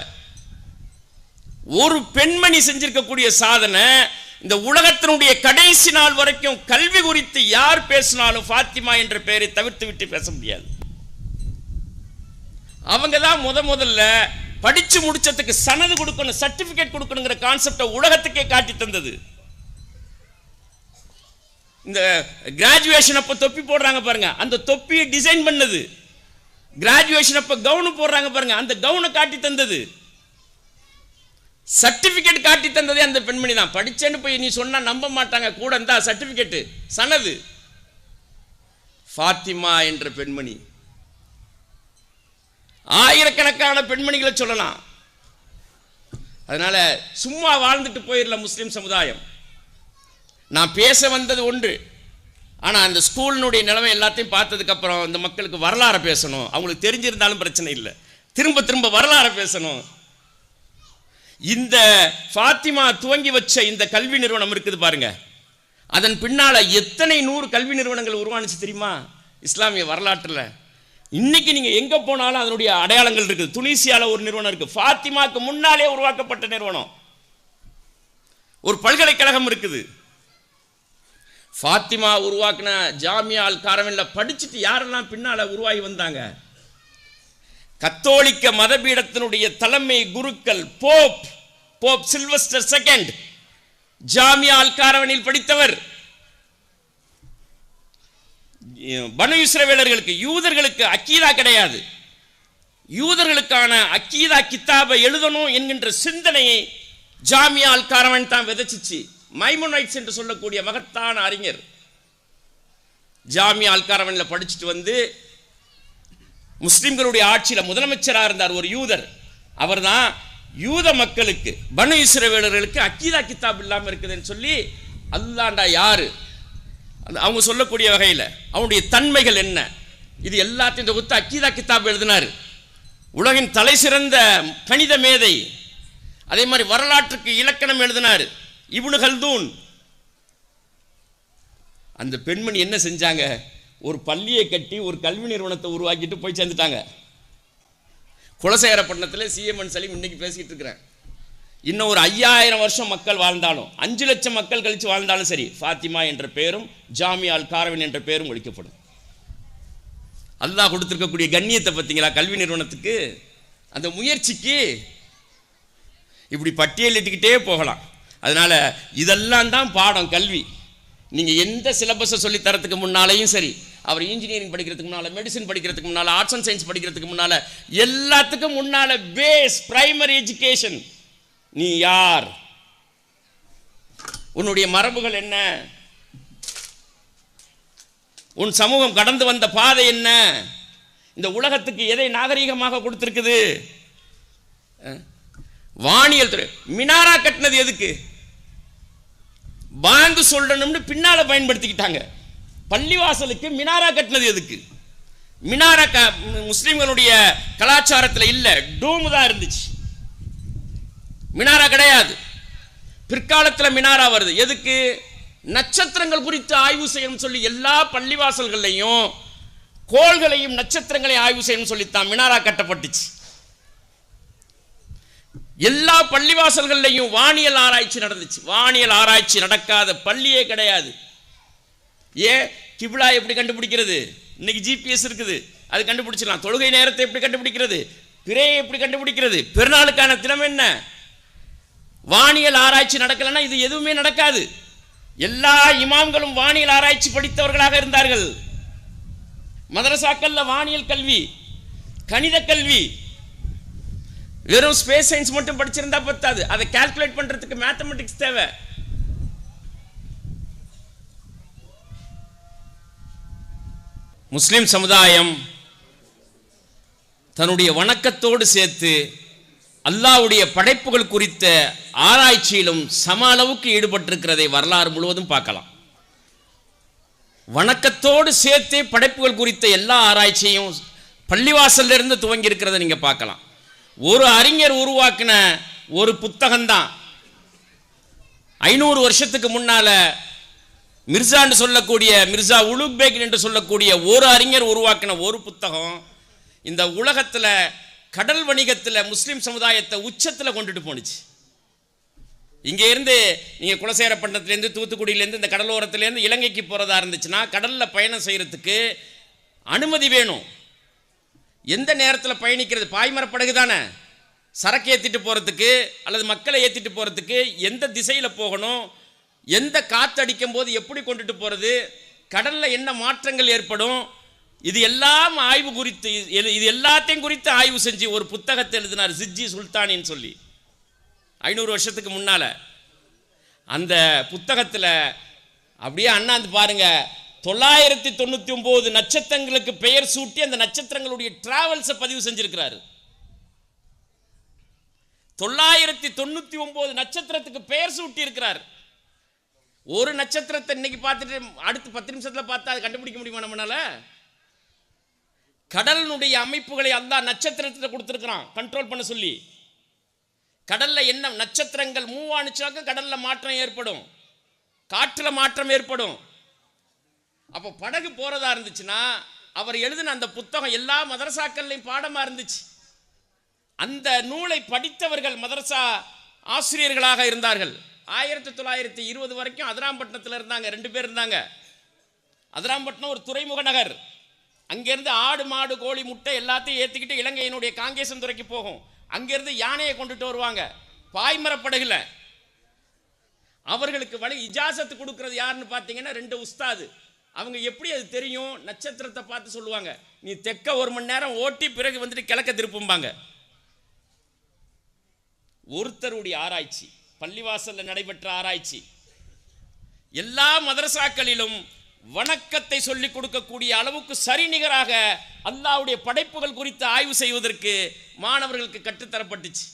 ஒரு பெண்மணி செஞ்சிருக்கக்கூடிய சாதனை. இந்த உலகத்தினுடைய கடைசி நாள் வரைக்கும் கல்வி குறித்து யார் பேசினாலும் ஃபாத்திமா என்ற பெயரை தவிர்த்து விட்டு பேச முடியாது. அவங்க தான் முதல்ல படிச்சு முடிச்சதுக்கு சனது கொடுக்கணும், சர்டிபிகேட் கொடுக்கணுங்கிற கான்செப்டை உலகத்துக்கே காட்டி தந்தது. இந்த கிராஜுவேஷன் அப்ப தொப்பி போடுறாங்க பாருங்க, அந்த தொப்பியை டிசைன் பண்ணது. கிராஜுவேஷன் அப்ப கவுன் போடுறாங்க பாருங்க, அந்த கவுனை காட்டி தந்தது. சர்டிபிகேட் காட்டி தந்ததே அந்த பெண்மணி தான். படிச்சேன்னு போய் நீ சொன்னா நம்ப மாட்டாங்க, கூட இருந்தா சர்டிபிகேட் சனது. ஃபாத்திமா என்ற பெண்மணி. ஆயிரக்கணக்கான பெண்மணிகளை சொல்லலாம். அதனால சும்மா வாழ்ந்துட்டு போயிடல முஸ்லிம் சமுதாயம். நான் பேச வந்தது ஒன்று, ஆனால் அந்த ஸ்கூலினுடைய நிலைமை எல்லாத்தையும் பார்த்ததுக்கு அப்புறம் இந்த மக்களுக்கு வரலாறு பேசணும். அவங்களுக்கு தெரிஞ்சிருந்தாலும் பிரச்சனை இல்லை, திரும்ப திரும்ப வரலாறு பேசணும். இந்த ஃபாத்திமா துவங்கி வச்ச இந்த கல்வி நிறுவனம் இருக்குது பாருங்க, அதன் பின்னால எத்தனை 100 கல்வி நிறுவனங்கள் உருவானுச்சு தெரியுமா இஸ்லாமிய வரலாற்றில். இன்னைக்கு நீங்க எங்க போனாலும் அதனுடைய அடையாளங்கள் இருக்குது. துனிசியால ஒரு நிறுவனம் இருக்கு, ஃபாத்திமாக்கு முன்னாலே உருவாக்கப்பட்ட நிறுவனம். ஒரு பல்கலைக்கழகம் இருக்குது. ஃபாத்திமா உருவாக்கின ஜாமியா அல் காரவன்ல படிச்சுட்டு யாரெல்லாம் பின்னால உருவாகி வந்தாங்க? கத்தோலிக்க மதபீடத்தினுடைய தலைமை குருக்கள் போப் சில்வஸ்டர் II ஜாமியா அல் காரவனில் படித்தவர். பனு இஸ்ரவேலர்களுக்கு, யூதர்களுக்கு அக்கீதா கிடையாது. யூதர்களுக்கான அக்கீதா கித்தாபை எழுதணும் என்கின்ற சிந்தனையை ஜாமியா அல் காரவன் தான் விதைச்சிச்சு. மைமோனைட்ஸ் என்று சொல்லக்கூடிய மகத்தான அறிஞர் ஜாமியா அல் காரவன்ல படிச்சுட்டு வந்து முஸ்லிம்களுடைய ஆட்சியில் முதலமைச்சராக இருந்தார் ஒரு யூதர். அவர் தான் யூத மக்களுக்கு, பனு இஸ்ரவேலர்களுக்கு அக்கீதா கித்தாப் இல்லாமல் இருக்குதுன்னு சொல்லி, அல்லாண்டா யாரு, அவங்க சொல்லக்கூடிய வகையில் அவனுடைய தன்மைகள் என்ன, இது எல்லாத்தையும் தொகுத்து அக்கீதா கித்தாப் எழுதினார். உலகின் தலை சிறந்த கணித மேதை. அதே மாதிரி வரலாற்றுக்கு இலக்கணம் எழுதினார் இப்னு கல்தூன். அந்த பெண்மணி என்ன செஞ்சாங்க? ஒரு பள்ளியை கட்டி ஒரு கல்வி நிறுவனத்தை உருவாக்கிட்டு போய் சேர்ந்துட்டாங்க. குலசேகரப்பட்டினத்தில் சிஎம்என் சலீம் இன்னைக்கு பேசிக்கிட்டு இருக்கிறேன். இன்னும் ஒரு 5000 வருஷம் மக்கள் வாழ்ந்தாலும், 5 லட்சம் மக்கள் கழித்து வாழ்ந்தாலும் சரி, ஃபாத்திமா என்ற பெயரும் ஜாமியா அல் காரவன் என்ற பெயரும் ஒழிக்கப்படும். அல்லாஹ் கொடுத்திருக்கக்கூடிய கண்ணியத்தை பார்த்தீங்களா கல்வி நிறுவனத்துக்கு, அந்த முயற்சிக்கு. இப்படி பட்டியலிட்டுக்கிட்டே போகலாம். அதனால இதெல்லாம் தான் பாடம் கல்வி. நீங்கள் எந்த சிலபஸை சொல்லி தரத்துக்கு முன்னாலேயும் சரி, அவர் இன்ஜினியரிங் படிக்கிறதுக்கு முன்னால், மெடிசன் படிக்கிறதுக்கு முன்னால், ஆர்ட்ஸ் அண்ட் சயின்ஸ் படிக்கிறதுக்கு முன்னால், எல்லாத்துக்கும் முன்னால் பேஸ் பிரைமரி எஜுகேஷன். நீ யார், உன்னுடைய மரபுகள் என்ன, உன் சமூகம் கடந்து வந்த பாதை என்ன? இந்த உலகத்துக்கு எதை நாகரீகமாக கொடுத்திருக்குது? வானியல் துறை. மினாரா கட்டினது எதுக்கு? பாங்கு சொல்லணும்னு பின்னால பயன்படுத்திக்கிட்டாங்க. பள்ளிவாசலுக்கு மினாரா கட்டினது எதுக்கு? மினாரா முஸ்லிம்களுடைய கலாச்சாரத்தில் இல்ல, டூம் தான் இருந்துச்சு, மினாரா கிடையாது. பிற்காலத்தில் மினாரா வருது. எதுக்கு? நட்சத்திரங்கள் குறித்து ஆய்வு செய்யணும் சொல்லி எல்லா பள்ளிவாசல்களையும் கோள்களையும் நட்சத்திரங்களையும் ஆய்வு செய்யணும் சொல்லித்தான் மினாரா கட்டப்பட்டுச்சு. எல்லா பள்ளிவாசல்களையும் வானியல் ஆராய்ச்சி நடந்துச்சு. வானியல் ஆராய்ச்சி நடக்காத பள்ளியே கிடையாது. கிப்லா எப்படி கண்டுபிடிக்கிறது? இன்னைக்கு ஜிபிஎஸ் இருக்குது, அது கண்டுபிடிச்சிடலாம். தொழுகை நேரத்தை எப்படி கண்டுபிடிக்கிறது? பிறையை எப்படி கண்டுபிடிக்கிறது? பெருநாளுக்கான தினம் என்ன? வானியல் ஆராய்ச்சி நடக்கலன்னா இது எதுவுமே நடக்காது. எல்லா இமாம்களும் வானியல் ஆராய்ச்சி படித்தவர்களாக இருந்தார்கள். மதரசாக்கள்ல வானியல் கல்வி, கணித கல்வி. வெறும் ஸ்பேஸ் சயின்ஸ் மட்டும் படிச்சிருந்தா பத்தாது, அதை கால்குலேட் பண்றதுக்கு மேத்தமெட்டிக்ஸ் தேவை. முஸ்லிம் சமுதாயம் தன்னுடைய வணக்கத்தோடு சேர்த்து அல்லாஹ்வுடைய படைப்புகள் குறித்த ஆராய்ச்சியிலும் சம அளவுக்கு ஈடுபட்டிருக்கிறதை வரலாறு முழுவதும் பார்க்கலாம். வணக்கத்தோடு சேர்த்து படைப்புகள் குறித்த எல்லா ஆராய்ச்சியும் பள்ளிவாசல்ல இருந்து துவங்கி இருக்கிறத நீங்க பார்க்கலாம். ஒரு அறிஞர் உருவாக்கின ஒரு புத்தகம்தான் 500 வருஷத்துக்கு முன்னால மிர்சான்னு சொல்லக்கூடிய மிர்சா உலுக் பேக் என்று சொல்லக்கூடிய ஒரு அறிஞர் உருவாக்கின ஒரு புத்தகம் இந்த உலகத்தில் கடல் வணிகத்தில் முஸ்லிம் சமுதாயத்தை உச்சத்தில் கொண்டுட்டு போனுச்சு. இங்கே இருந்து நீங்கள் குலசேகரப்பட்டினத்துலேருந்து தூத்துக்குடியிலேருந்து இந்த கடலோரத்துலேருந்து இலங்கைக்கு போகிறதா இருந்துச்சுன்னா கடலில் பயணம் செய்கிறதுக்கு அனுமதி வேணும். எந்த நேரத்தில் பயணிக்கிறது? பாய்மரப்படகு தானே. சரக்கு ஏற்றிட்டு போகிறதுக்கு அல்லது மக்களை ஏற்றிட்டு போகிறதுக்கு எந்த திசையில் போகணும், எந்த காற்று அடிக்கும் போது எப்படி கொண்டுட்டு போகிறது, கடலில் என்ன மாற்றங்கள் ஏற்படும், இது எல்லாம் ஆய்வு குறித்து இது எல்லாத்தையும் குறித்து ஆய்வு செஞ்சு ஒரு புத்தகத்தை எழுதினார் ஜிஜ்ஜி சுல்தானின்னு சொல்லி 500 வருஷத்துக்கு முன்னால். அந்த புத்தகத்தில் அப்படியே அண்ணாந்து பாருங்க, 999 நட்சத்திரங்களுக்கு பெயர் சூட்டி அந்த நட்சத்திரங்களுடைய டிராவல்ஸை பதிவு செஞ்சிருக்கிறாரு. 999 நட்சத்திரத்துக்கு பெயர் சூட்டி இருக்கிறார். ஒரு நட்சத்திரத்தை இன்னைக்கு பார்த்துட்டு அடுத்து 10 நிமிஷத்தில் பார்த்தா அதை கண்டுபிடிக்க முடியுமா நம்மளால? கடலினுடைய அமைப்புகளை அல்லாஹ் நட்சத்திரத்தில் கொடுத்துருக்கிறான் கண்ட்ரோல் பண்ண சொல்லி. கடல்ல என்ன நட்சத்திரங்கள் மூவ் ஆனிச்சாக்க கடல்ல மாற்றம் ஏற்படும், காற்றுல மாற்றம் ஏற்படும். அப்போ படகு போறதா இருந்துச்சுன்னா அவர் எழுதின அந்த புத்தகம் எல்லா மதரசாக்கள்லையும் பாடமா இருந்துச்சு. அந்த நூலை படித்தவர்கள் மதரசா ஆசிரியர்களாக இருந்தார்கள். 1920 வரைக்கும் அதிராம்பட்டினத்தில் இருந்தாங்க, 2 பேர் இருந்தாங்க. அதிராம்பட்டினம் ஒரு துறைமுக நகர். அங்கேருந்து ஆடு மாடு கோழி முட்டை எல்லாத்தையும் ஏற்றிக்கிட்டு இலங்கையினுடைய காங்கேசன் துறைக்கு போகும். அங்கேருந்து யானையை கொண்டுட்டு வருவாங்க பாய்மரப்படகுல. அவர்களுக்கு வழி இஜாசத்து கொடுக்கறது யாருன்னு பார்த்தீங்கன்னா 2 உஸ்தாது. அவங்க எப்படி அது தெரியும்? நட்சத்திரத்தை பார்த்து சொல்லுவாங்க, நீ தெற்க 1 மணி நேரம் ஓட்டி பிறகு வந்துட்டு கிழக்க திருப்பும்பாங்க. ஒருத்தருடைய ஆராய்ச்சி, பள்ளிவாசல்ல நடைபெற்ற ஆராய்ச்சி. எல்லா மதரசாக்களிலும் வணக்கத்தை சொல்லிக் கொடுக்கக்கூடிய அளவுக்கு சரிநிகராக அல்லாஹ்வுடைய படைப்புகள் குறித்து ஆய்வு செய்வதற்கு மாணவர்களுக்கு கற்றுத்தரப்பட்டுச்சு.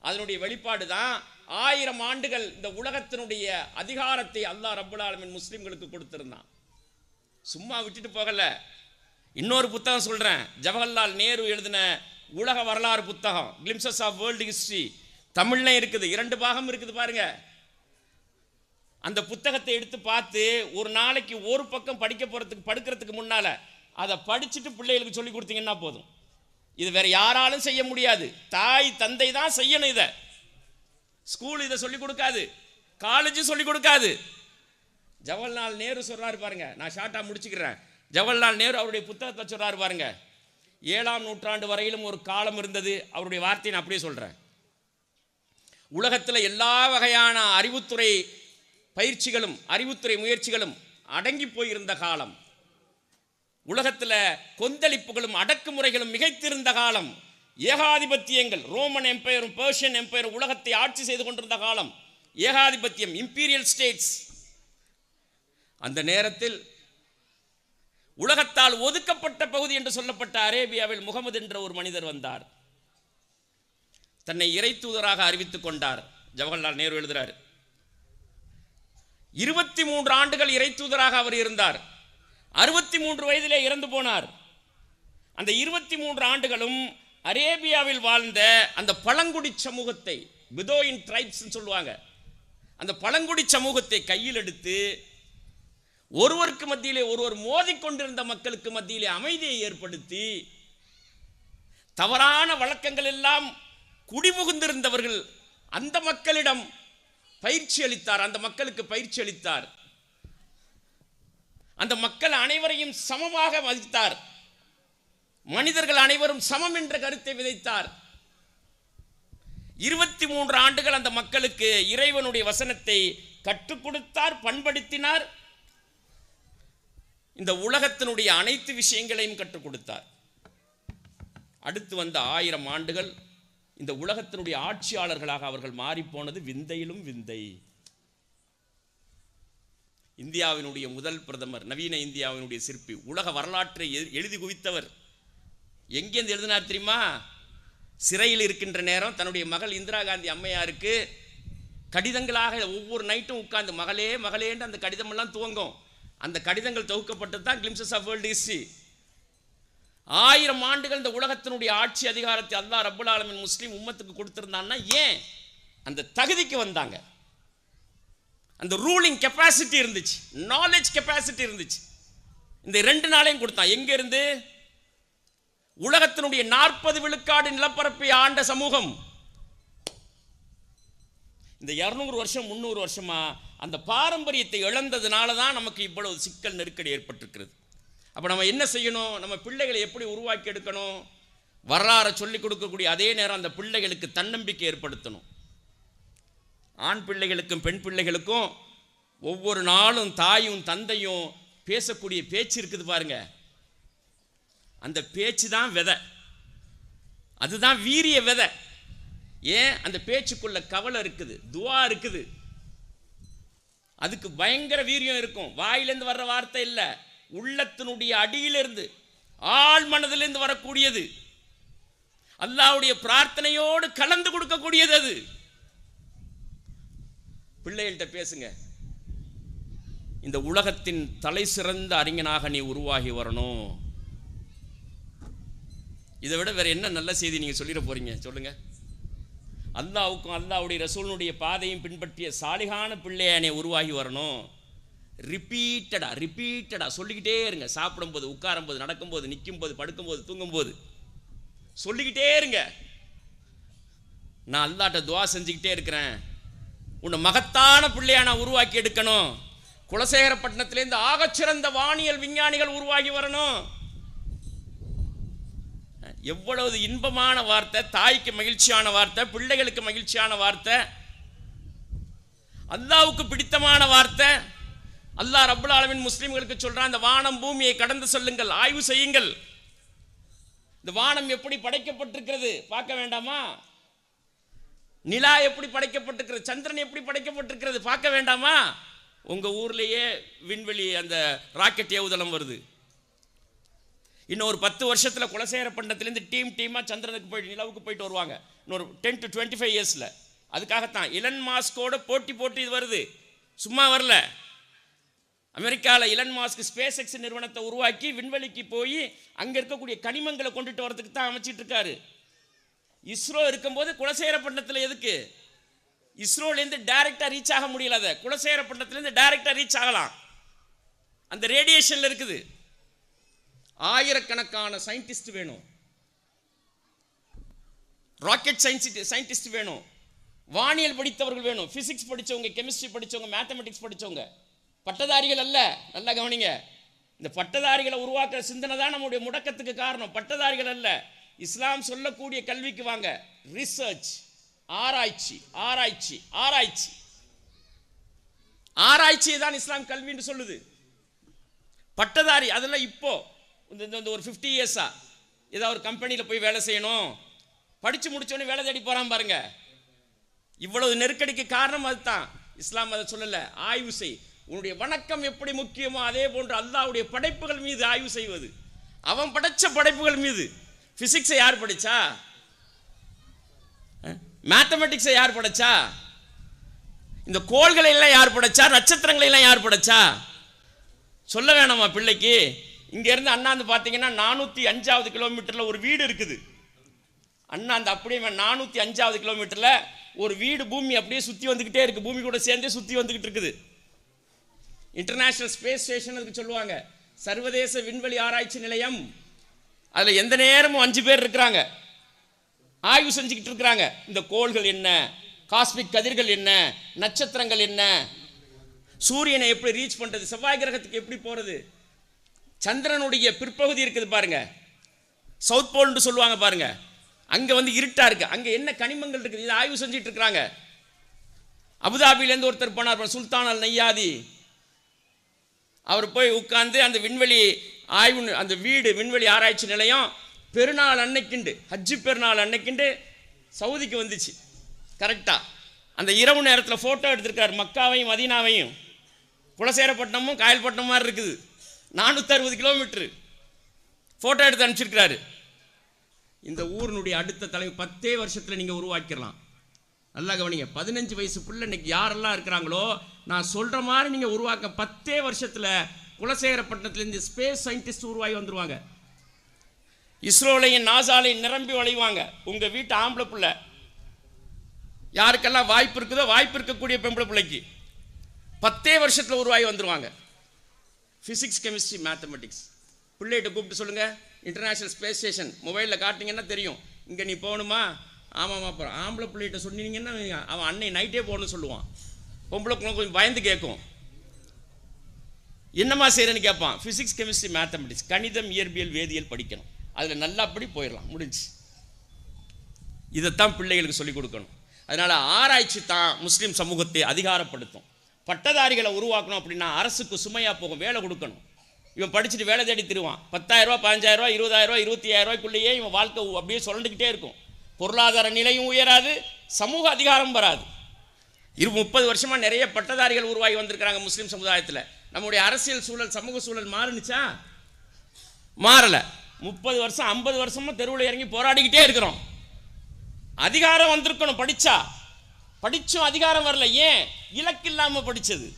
அதனுடைய வெளிப்பாடு தான் 1000 ஆண்டுகள் இந்த உலகத்தினுடைய அதிகாரத்தை அல்லாஹ் ரப்பல் ஆலமீன் முஸ்லிம்களுக்கு கொடுத்திருந்தான். சும்மா விட்டுட்டு போகல. இன்னொரு புத்தகம் சொல்றேன், ஜவஹர்லால் நேரு எழுதின உலக வரலாறு புத்தகம், கிளிம்சஸ் ஆஃப் வேர்ல்டு ஹிஸ்டரி, தமிழ்ல இருக்குது, 2 பாகம் இருக்குது பாருங்க. அந்த புத்தகத்தை எடுத்து பார்த்து ஒரு நாளைக்கு ஒரு பக்கம் படிக்க போறதுக்கு படுக்கிறதுக்கு முன்னால அதை படிச்சுட்டு பிள்ளைகளுக்கு சொல்லி கொடுத்தீங்கன்னா போதும். இது வேற யாராலும் செய்ய முடியாது, தாய் தந்தை தான் செய்யணும். இதை ஸ்கூல் இதை சொல்லிக் கொடுக்காது, காலேஜ் சொல்லிக் கொடுக்காது. ஜவஹர்லால் நேரு சொல்றாரு பாருங்க, நான் ஷார்ட்டா முடிச்சுக்கிறேன். ஜவஹர்லால் நேரு அவருடைய புத்தகத்தை சொல்றாரு பாருங்க, 7ஆம் நூற்றாண்டு வரையிலும் ஒரு காலம் இருந்தது. அவருடைய வார்த்தையை நான் அப்படியே சொல்றேன். உலகத்தில் எல்லா வகையான அறிவுத்துறை பயிற்சிகளும் அறிவுத்துறை முயற்சிகளும் அடங்கி போயிருந்த காலம், உலகத்தில் கொந்தளிப்புகளும் அடக்குமுறைகளும் மிகைத்திருந்த காலம், ஏகாதிபத்தியங்கள் ரோமன் எம்பையரும் பெர்ஷியன் எம்பையரும் உலகத்தை ஆட்சி செய்து கொண்டிருந்த காலம், ஏகாதிபத்தியம் இம்பீரியல் ஸ்டேட்ஸ். அந்த நேரத்தில் உலகத்தால் ஒதுக்கப்பட்ட பகுதி என்று சொல்லப்பட்ட அரேபியாவில் முகமது என்ற ஒரு மனிதர் வந்தார். தன்னை இறை தூதராக அறிவித்துக் கொண்டார். ஜவஹர்லால் நேரு எழுதுகிறார், 23 ஆண்டுகள் இறை தூதராக அவர் இருந்தார். 63 வயதிலே இறந்து போனார். அந்த 23 ஆண்டுகளும் அரேபியாவில் வாழ்ந்த அந்த பழங்குடி சமூகத்தை, பிதோயின் ட்ரைப்ஸ் சொல்லுவாங்க, அந்த பழங்குடி சமூகத்தை கையில் எடுத்து ஒருவருக்கு மத்தியிலே ஒருவர் மோதிக்கொண்டிருந்த மக்களுக்கு மத்தியிலே அமைதியை ஏற்படுத்தி, தவறான வழக்கங்கள் எல்லாம் குடிபுகுந்திருந்தவர்கள் அந்த மக்களிடம் பயிற்சி அளித்தார். அந்த மக்களுக்கு பயிற்சி அளித்தார். அந்த மக்கள் அனைவரையும் சமமாக மதித்தார். மனிதர்கள் அனைவரும் சமம் என்ற கருத்தை விதைத்தார். 23 ஆண்டுகள் அந்த மக்களுக்கு இறைவனுடைய வசனத்தை கற்றுக் கொடுத்தார், பண்படுத்தினார். இந்த உலகத்தினுடைய அனைத்து விஷயங்களையும் கற்றுக் கொடுத்தார். அடுத்து வந்த 1000 ஆண்டுகள் இந்த உலகத்தினுடைய ஆட்சியாளர்களாக அவர்கள் மாறிப்போனது விந்தையிலும் விந்தை. இந்தியாவினுடைய முதல் பிரதமர், நவீன இந்தியாவினுடைய சிற்பி, உலக வரலாற்றை எழுதி குவித்தவர். எங்கேருந்து எழுதினார் தெரியுமா? சிறையில் இருக்கின்ற நேரம் தன்னுடைய மகள் இந்திரா காந்தி அம்மையாருக்கு கடிதங்களாக ஒவ்வொரு நைட்டும் உட்கார்ந்து மகளே மகளேன்னு அந்த கடிதமெல்லாம் துவங்கும். அந்த கடிதங்கள் தொகுக்கப்பட்டு தான் கிளிம்சஸ் ஆஃப் வேர்ல்ட் ஹிஸ்டரி. 1000 ஆண்டுகள் இந்த உலகத்தினுடைய ஆட்சி அதிகாரத்தை அல்லாஹ் ரப்பல் ஆலமீன் முஸ்லிம் உம்மத்துக்கு கொடுத்திருந்தான்னா ஏன்? அந்த தகுதிக்கு வந்தாங்க. அந்த ரூலிங் கெப்பாசிட்டி இருந்துச்சு, நாலேஜ் கெப்பாசிட்டி இருந்துச்சு. இந்த 2 நாளையும் கொடுத்தான். எங்க இருந்து? உலகத்தினுடைய 40 விழுக்காடு நிலப்பரப்பை ஆண்ட சமூகம். இந்த 200 வருஷம் 300 வருஷமா அந்த பாரம்பரியத்தை இழந்ததுனால தான் நமக்கு இவ்வளவு சிக்கல் நெருக்கடி ஏற்பட்டிருக்கிறது. அப்போ நம்ம என்ன செய்யணும்? நம்ம பிள்ளைகளை எப்படி உருவாக்கி எடுக்கணும்? வரலாறை சொல்லிக் கொடுக்கக்கூடிய அதே நேரம் அந்த பிள்ளைகளுக்கு தன்னம்பிக்கை ஏற்படுத்தணும். ஆண் பிள்ளைகளுக்கும் பெண் பிள்ளைகளுக்கும் ஒவ்வொரு நாளும் தாயும் தந்தையும் பேசக்கூடிய பேச்சு இருக்குது பாருங்க. அந்த பேச்சு தான் விதை, அதுதான் வீரிய விதை. ஏன்? அந்த பேச்சுக்குள்ள கவலை இருக்குது, துவா இருக்குது, அதுக்கு பயங்கர வீரியம் இருக்கும். வாயிலிருந்து வர்ற வார்த்தை இல்லை, உள்ளத்தினுடைய அடியிலிருந்து ஆழ் மனதிலிருந்து வரக்கூடியது, அல்லாஹ்வுடைய பிரார்த்தனையோடு கலந்து கொடுக்கக்கூடியது. அது பிள்ளைகள்கிட்ட பேசுங்க. இந்த உலகத்தின் தலை சிறந்த அறிஞனாக நீ உருவாகி வரணும். இதை விட வேற என்ன நல்ல செய்தி நீங்க சொல்லிட போறீங்க? சொல்லுங்க. அல்லாஹ்வுக்கும் அல்லாஹ்வுடைய ரசூலுடைய பாதையும் பின்பற்றிய சாலிகான பிள்ளையானே உருவாகி வரணும். ரிப்பீட்டடா சொல்லிக்கிட்டே இருங்க. சாப்பிடும்போது, உட்காரும்போது, நடக்கும்போது, நிற்கும்போது, படுக்கும்போது, தூங்கும்போது சொல்லிக்கிட்டே இருங்க. நான் அல்லாஹ்ட்ட துவா செஞ்சுக்கிட்டே இருக்கிறேன், உன்னை மகத்தான பிள்ளையா நான் உருவாக்கி எடுக்கணும். குலசேகரப்பட்டினத்திலேருந்து ஆகச்சிறந்த வானியல் விஞ்ஞானிகள் உருவாகி வரணும். எவ்வளவு இன்பமான வார்த்தை, தாய்க்கு மகிழ்ச்சியான வார்த்தை, பிள்ளைகளுக்கு மகிழ்ச்சியான வார்த்தை, அல்லாஹ்வுக்கு பிடித்தமான வார்த்தை. அல்லாஹ் ரப்பல் ஆலமீன் முஸ்லிம்களுக்கு சொல்றான், இந்த வானம் பூமியை கடந்து செல்லுங்கள், ஆய்வு செய்யுங்கள். இந்த வானம் எப்படி படைக்கப்பட்டிருக்கிறது பார்க்க வேண்டாமா? நிலா எப்படி படைக்கப்பட்டிருக்கிறது, சந்திரன் எப்படி படைக்கப்பட்டிருக்கிறது பார்க்க வேண்டாமா? உங்க ஊர்லயே விண்வெளி அந்த ராக்கெட் ஏவுதளம் வருது. இன்னும் ஒரு 10 வருஷத்துல குலசேகரப்பட்டினத்திலேருந்து டீமா சந்திரனுக்கு போயிட்டு நிலவுக்கு போயிட்டு வருவாங்க. இன்னொரு 10 to 25 இயர்ஸ்ல. அதுக்காகத்தான் இலன் மாஸ்கோட போட்டி இது வருது, சும்மா வரல. அமெரிக்காவில் இலன் மாஸ்க் ஸ்பேஸ் எக்ஸ் நிறுவனத்தை உருவாக்கி விண்வெளிக்கு போய் அங்கே இருக்கக்கூடிய கனிமங்களை கொண்டுட்டு வரதுக்கு தான் அமைச்சிட்டு இருக்காரு. இஸ்ரோ இருக்கும்போது குலசேகரப்பட்டினத்தில் எதுக்கு? இஸ்ரோலேருந்து டைரக்டாக ரீச் ஆக முடியல, அதை குலசேகரப்பட்டினத்திலேருந்து டைரக்டாக ரீச் ஆகலாம். அந்த ரேடியேஷனில் இருக்குது. ஆயிரக்கணக்கான சயின்டிஸ்ட் வேணும், ராக்கெட் சயின்டிஸ்ட் வேணும், வானியல் படித்தவர்கள் வேணும், பிசிக்ஸ் படித்தவங்க, கெமிஸ்ட்ரி படித்தவங்க, மேத்தமெட்டிக்ஸ் படித்தவங்க, பட்டதாரிகள் அல்ல. நல்லா கவனிங்க. இந்த பட்டதாரிகளை உருவாக்குற சிந்தனை தான் நம்முடைய முடக்கத்துக்கு காரணம். பட்டதாரிகள் அல்ல. இஸ்லாம் சொல்லக்கூடிய கல்விக்கு வாங்க. ரிசர்ச், ஆராய்ச்சி, ஆராய்ச்சி, ஆராய்ச்சி, ஆராய்ச்சியை தான் இஸ்லாம் கல்வின்னு சொல்லுது. பட்டதாரி அதெல்லாம் இப்போ இந்த ஒரு 50 இயர்ஸா ஏதாவது ஒரு கம்பெனியில் போய் வேலை செய்யணும், படித்து முடிச்சோடனே வேலை தேடி போகிறான் பாருங்க. இவ்வளவு நெருக்கடிக்கு காரணம் அதுதான். இஸ்லாம் அதை சொல்லலை. ஆய்வு செய், உன்னுடைய வணக்கம் எப்படி முக்கியமோ அதே போன்று அல்லாஹ்வுடைய படைப்புகள் மீது ஆய்வு செய்வது. அவன் படைச்ச படைப்புகள் மீது. பிசிக்ஸை யார் படிச்சா? மேத்தமெட்டிக்ஸை யார் படைச்சா? இந்த கோள்களை எல்லாம் யார் படைச்சா? நட்சத்திரங்களை எல்லாம் யார் படைச்சா? சொல்ல வேணாமா பிள்ளைக்கு? இங்கேருந்து அண்ணாந்து பார்த்தீங்கன்னா 405வது கிலோமீட்டரில் ஒரு வீடு இருக்குது. அண்ணாந்து அப்படியே 405வது கிலோமீட்டரில் ஒரு வீடு பூமி அப்படியே சுற்றி வந்துக்கிட்டே இருக்குது. பூமி கூட சேர்ந்தே சுற்றி வந்துக்கிட்டு இருக்குது. இன்டர்நேஷ்னல் ஸ்பேஸ் ஸ்டேஷன் அதுக்கு சொல்லுவாங்க, சர்வதேச விண்வெளி ஆராய்ச்சி நிலையம். அதில் எந்த நேரமும் 5 பேர் இருக்கிறாங்க, ஆய்வு செஞ்சுக்கிட்டு இருக்கிறாங்க. இந்த கோள்கள் என்ன, காஸ்மிக் கதிர்கள் என்ன, நட்சத்திரங்கள் என்ன, சூரியனை எப்படி ரீச் பண்ணுறது, செவ்வாய் கிரகத்துக்கு எப்படி போகிறது, சந்திரனுடைய பிற்பகுதி இருக்குது பாருங்க, சவுத் போல்னு சொல்லுவாங்க பாருங்க, அங்கே வந்து இருட்டாக இருக்குது, அங்கே என்ன கனிமங்கள் இருக்குது, இதை ஆய்வு செஞ்சுட்டு இருக்கிறாங்க. அபுதாபிலேருந்து ஒருத்தர் போனார், சுல்தான் அல் நையாதி. அவர் போய் உட்கார்ந்து அந்த விண்வெளி ஆய்வு, அந்த வீடு விண்வெளி ஆராய்ச்சி நிலையம் பெருநாள் அன்னைக்குண்டு, ஹஜ்ஜு பெருநாள் அன்னைக்குண்டு சவுதிக்கு வந்துச்சு. கரெக்டாக அந்த இரவு நேரத்தில் ஃபோட்டோ எடுத்திருக்கார். மக்காவையும் மதீனாவையும், குலசேரப்பட்டினமும் காயல்பட்டினம் மாதிரி இருக்குது, 460 கிலோமீட்டரு ஃபோட்டோ எடுத்து அனுப்பிச்சிருக்கிறாரு. இந்த ஊரினுடைய அடுத்த தலைமை 10 வருஷத்தில் நீங்கள் உருவாக்கிடலாம். நல்லா கவனிங்க, 15 வயசு பிள்ளை இன்னைக்கு யாரெல்லாம் இருக்கிறாங்களோ நான் சொல்கிற மாதிரி நீங்கள் உருவாக்க 10 வருஷத்தில் குலசேகரப்பட்டினத்துலேருந்து ஸ்பேஸ் சயின்டிஸ்ட் உருவாகி வந்துடுவாங்க. இஸ்ரோலையும் நாசாலையும் நிரம்பி வளைவாங்க. உங்கள் வீட்டு ஆம்பளை பிள்ளை யாருக்கெல்லாம் வாய்ப்பு இருக்குதோ, வாய்ப்பு இருக்கக்கூடிய பெம்பளை பிள்ளைக்கு 10 வருஷத்தில் உருவாகி வந்துடுவாங்க. Physics, chemistry, mathematics. பிள்ளைகிட்ட கூப்பிட்டு சொல்லுங்கள், இன்டர்நேஷ்னல் ஸ்பேஸ் ஸ்டேஷன் மொபைலில் காட்டிங்கன்னா தெரியும். இங்கே நீ போகணுமா? ஆமாம்மா அப்புறம் ஆம்பளை பிள்ளைகிட்ட சொன்னீங்கன்னா அவன் அன்னை நைட்டே போகணும்னு சொல்லுவான். பொம்பளை கொஞ்சம் பயந்து கேட்கும், என்னம்மா செய்கிறேன்னு கேட்பான். ஃபிசிக்ஸ், கெமிஸ்ட்ரி, மேத்தமெட்டிக்ஸ், கணிதம், இயற்பியல், வேதியியல் படிக்கணும். அதில் நல்லபடி போயிடலாம், முடிஞ்சு. இதைத்தான் பிள்ளைகளுக்கு சொல்லிக் கொடுக்கணும். அதனால் ஆராய்ச்சி தான் முஸ்லீம் சமூகத்தை அதிகாரப்படுத்தும். பட்டதாரிகளை உருவாக்கணும் அப்படின்னா அரசுக்கு சுமையாக போகும், வேலை கொடுக்கணும். இவன் படிச்சுட்டு வேலை தேடி திருவான். 10,000 ரூபா, 15,000 ரூபா, 20,000 ரூபா, 25,000 ரூபாய்க்குள்ளேயே இவன் வாழ்க்கை அப்படியே சொல்லிக்கிட்டே இருக்கும். பொருளாதார நிலையும் உயராது, சமூக அதிகாரம் வராது. 30 வருஷமாக நிறைய பட்டதாரிகள் உருவாகி வந்திருக்கிறாங்க முஸ்லீம் சமுதாயத்தில். நம்முடைய அரசியல் சூழல், சமூக சூழல் மாறுனுச்சா? மாறலை. 30 வருஷம் 50 வருஷமாக தெருவில் இறங்கி போராடிக்கிட்டே இருக்கிறோம். அதிகாரம் வந்திருக்கணும், படிச்சும் அதிகாரம் வரல. ஏன்? இலக்கு இல்லாமல் படித்தது.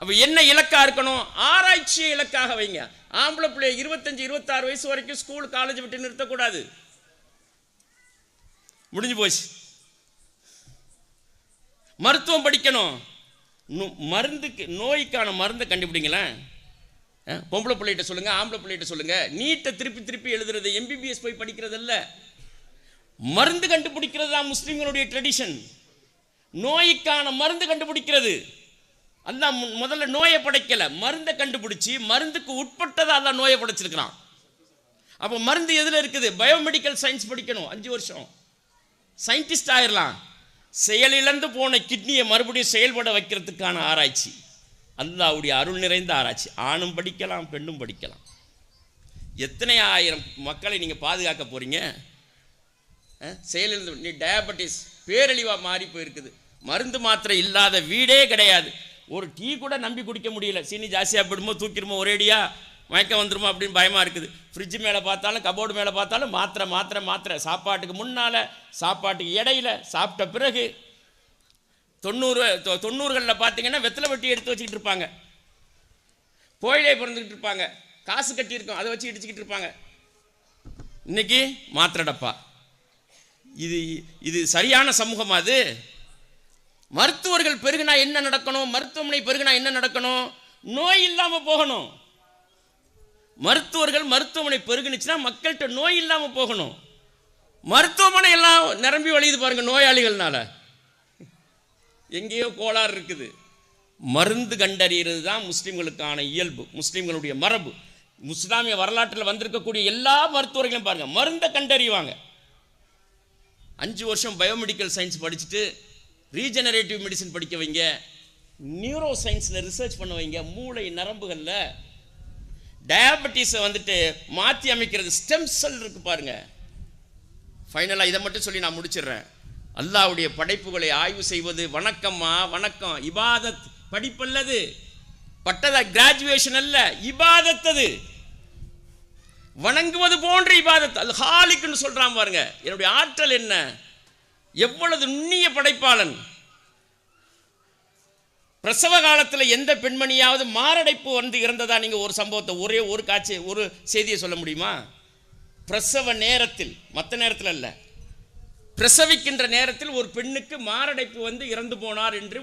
அப்போ என்ன இலக்காக இருக்கணும்? ஆராய்ச்சியை இலக்காக வைங்க. ஆம்பளை பிள்ளை 25, 26 வயசு வரைக்கும் ஸ்கூல், காலேஜ் விட்டு நிறுத்தக்கூடாது. முடிஞ்சு போச்சு. மருத்துவம் படிக்கணும். மருந்துக்கு, நோய்க்கான மருந்தை கண்டுபிடிங்களேன். பொம்பளை பிள்ளைகிட்ட சொல்லுங்க, ஆம்பளை பிள்ளைகிட்ட சொல்லுங்க. நீட்டை திருப்பி எழுதுறது, MBBS போய் படிக்கிறதல்ல, மருந்து கண்டுபிடிக்கிறது தான் முஸ்லீம்களுடைய ட்ரெடிஷன். நோய்க்கான மருந்து கண்டுபிடிக்கிறது. அல்லாஹ் முதல்ல நோயை படைக்கல, மருந்தை கண்டுபிடிச்சி மருந்துக்கு உட்பட்டதை அல்லாஹ் நோயை படைச்சிருக்கிறான். அப்போ மருந்து எதில் இருக்குது? பயோமெடிக்கல் சயின்ஸ் படிக்கணும். 5 வருஷம் சயின்டிஸ்ட் ஆயிடலாம். செயலிழந்து போன கிட்னியை மறுபடியும் செயல்பட வைக்கிறதுக்கான ஆராய்ச்சி, அல்லாஹ்வுடைய அருள் நிறைந்த ஆராய்ச்சி. ஆணும் படிக்கலாம், பெண்ணும் படிக்கலாம். எத்தனை ஆயிரம் மக்களை நீங்கள் பாதுகாக்க போகிறீங்க? செயலிழந்து, நீ டயபெட்டிஸ் பேரழிவாக மாறி போயிருக்குது. மருந்து மாத்திரை இல்லாத வீடே கிடையாது. ஒரு டீ கூட நம்பி குடிக்க முடியல. சீனி ஜாஸ்தியாக போயிடுமோ, தூக்கிடுமோ, ஒரேடியா மயக்கம் வந்துடுமோ அப்படின்னு பயமாக இருக்குது. ஃப்ரிட்ஜு மேலே பார்த்தாலும், கபோர்டு மேலே பார்த்தாலும் மாத்திரை. சாப்பாட்டுக்கு முன்னால், சாப்பாட்டுக்கு இடையில, சாப்பிட்ட பிறகு. 90களில் பார்த்தீங்கன்னா வெத்தலை வெட்டி எடுத்து வச்சுக்கிட்டு இருப்பாங்க, கோயிலே பிறந்துக்கிட்டு இருப்பாங்க, காசு கட்டியிருக்கோம் அதை வச்சு இடிச்சுக்கிட்டு இருப்பாங்க. இன்னைக்கு மாத்திரை டப்பா. இது சரியான சமூகமா? அது மருத்துவர்கள் பெருகினா என்ன நடக்கணும்? மருத்துவமனை பெருகினா என்ன நடக்கணும்? நோய் இல்லாமல் போகணும். மருத்துவமனை பெருகுனுச்சுன்னா மக்கள்கிட்ட நோய் இல்லாமல் போகணும். மருத்துவமனை எல்லாம் நிரம்பி வழியுது பாருங்க நோயாளிகள்னால. எங்கேயோ கோளாறு இருக்குது. மருந்து கண்டறிகிறது தான் முஸ்லீம்களுக்கான இயல்பு, முஸ்லீம்களுடைய மரபு. இஸ்லாமிய வரலாற்றில் வந்திருக்கக்கூடிய எல்லா மருத்துவர்களையும் பாருங்க, மருந்தை கண்டறிவாங்க. 5 வருஷம் பயோமெடிக்கல் சயின்ஸ் படிச்சுட்டு ரீஜெனரேட்டிவ் மெடிசன் படிக்க வைங்க, நியூரோ சயின்ஸில் ரிசர்ச் பண்ண வைங்க, மூளை நரம்புகளில். டயபெட்டிஸை வந்துட்டு மாற்றி அமைக்கிறது, ஸ்டெம் செல் இருக்கு பாருங்க. ஃபைனலாக இதை மட்டும் சொல்லி நான் முடிச்சிடுறேன். அல்லாஹ்வுடைய படைப்புகளை ஆய்வு செய்வது வணக்கம்மா, வணக்கம். இபாதத் படிப்பல்லது, பட்டத கிராஜுவேஷன் அல்ல, இபாதத். அது வணங்குவது போன்ற இபாதத். அது ஹாலிக்னு சொல்றான் பாருங்க. என்னுடைய ஆற்றல் என்ன, எவ்வளவு நுண்ணிய படைப்பாளன். பிரசவ காலத்தில் எந்த பெண்மணியாவது மாரடைப்பு வந்து இறந்ததா நீங்க ஒரு சம்பவத்தை, ஒரே ஒரு காட்சி, ஒரு செய்தியை சொல்ல முடியுமா? பிரசவ நேரத்தில், மற்ற நேரத்தில் அல்ல, பிரசவிக்கின்ற நேரத்தில் ஒரு பெண்ணுக்கு மாரடைப்பு வந்து இறந்து போனார் என்று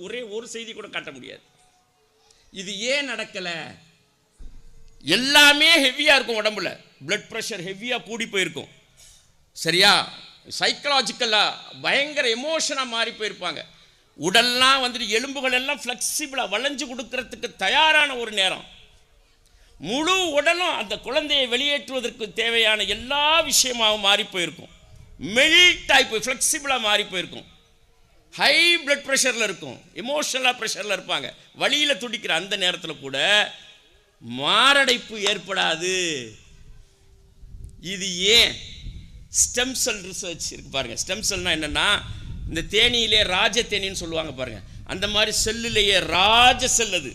ஒரே ஒரு செய்தி கூட காட்ட முடியாது. இது ஏன் நடக்கல? எல்லாமே ஹெவியா இருக்கும் உடம்புல, பிளட் பிரஷர் ஹெவியா கூடி போயிருக்கும், சரியா? சைக்கலாஜிக்கலா பயங்கர எமோஷனா மாறி போயிருப்பாங்க. உடல்லாம் வந்துட்டு எலும்புகள் எல்லாம் ஃப்ளெக்சிபிளா வளைஞ்சு கொடுக்கறதுக்கு தயாரான ஒரு நேரம். முழு உடலும் அந்த குழந்தையை வெளியேற்றுவதற்கு தேவையான எல்லா விஷயமாகவும் மாறி போயிருக்கும். மெல்ட் ஆகி போய் ஃப்ளெக்சிபிளாக மாறி போயிருக்கும். ஹை பிளட் ப்ரெஷரில் இருக்கும், எமோஷனலாக ப்ரெஷரில் இருப்பாங்க, வழியில் துடிக்கிற அந்த நேரத்தில் கூட மாரடைப்பு ஏற்படாது. இது ஏன்? ஸ்டெம் செல் ரிசர்ச் இருக்கு பாருங்க. ஸ்டெம் செல்னா என்னன்னா, இந்த தேனியிலே ராஜ தேனின்னு சொல்லுவாங்க பாருங்க, அந்த மாதிரி செல்லுலேயே ராஜ செல். அது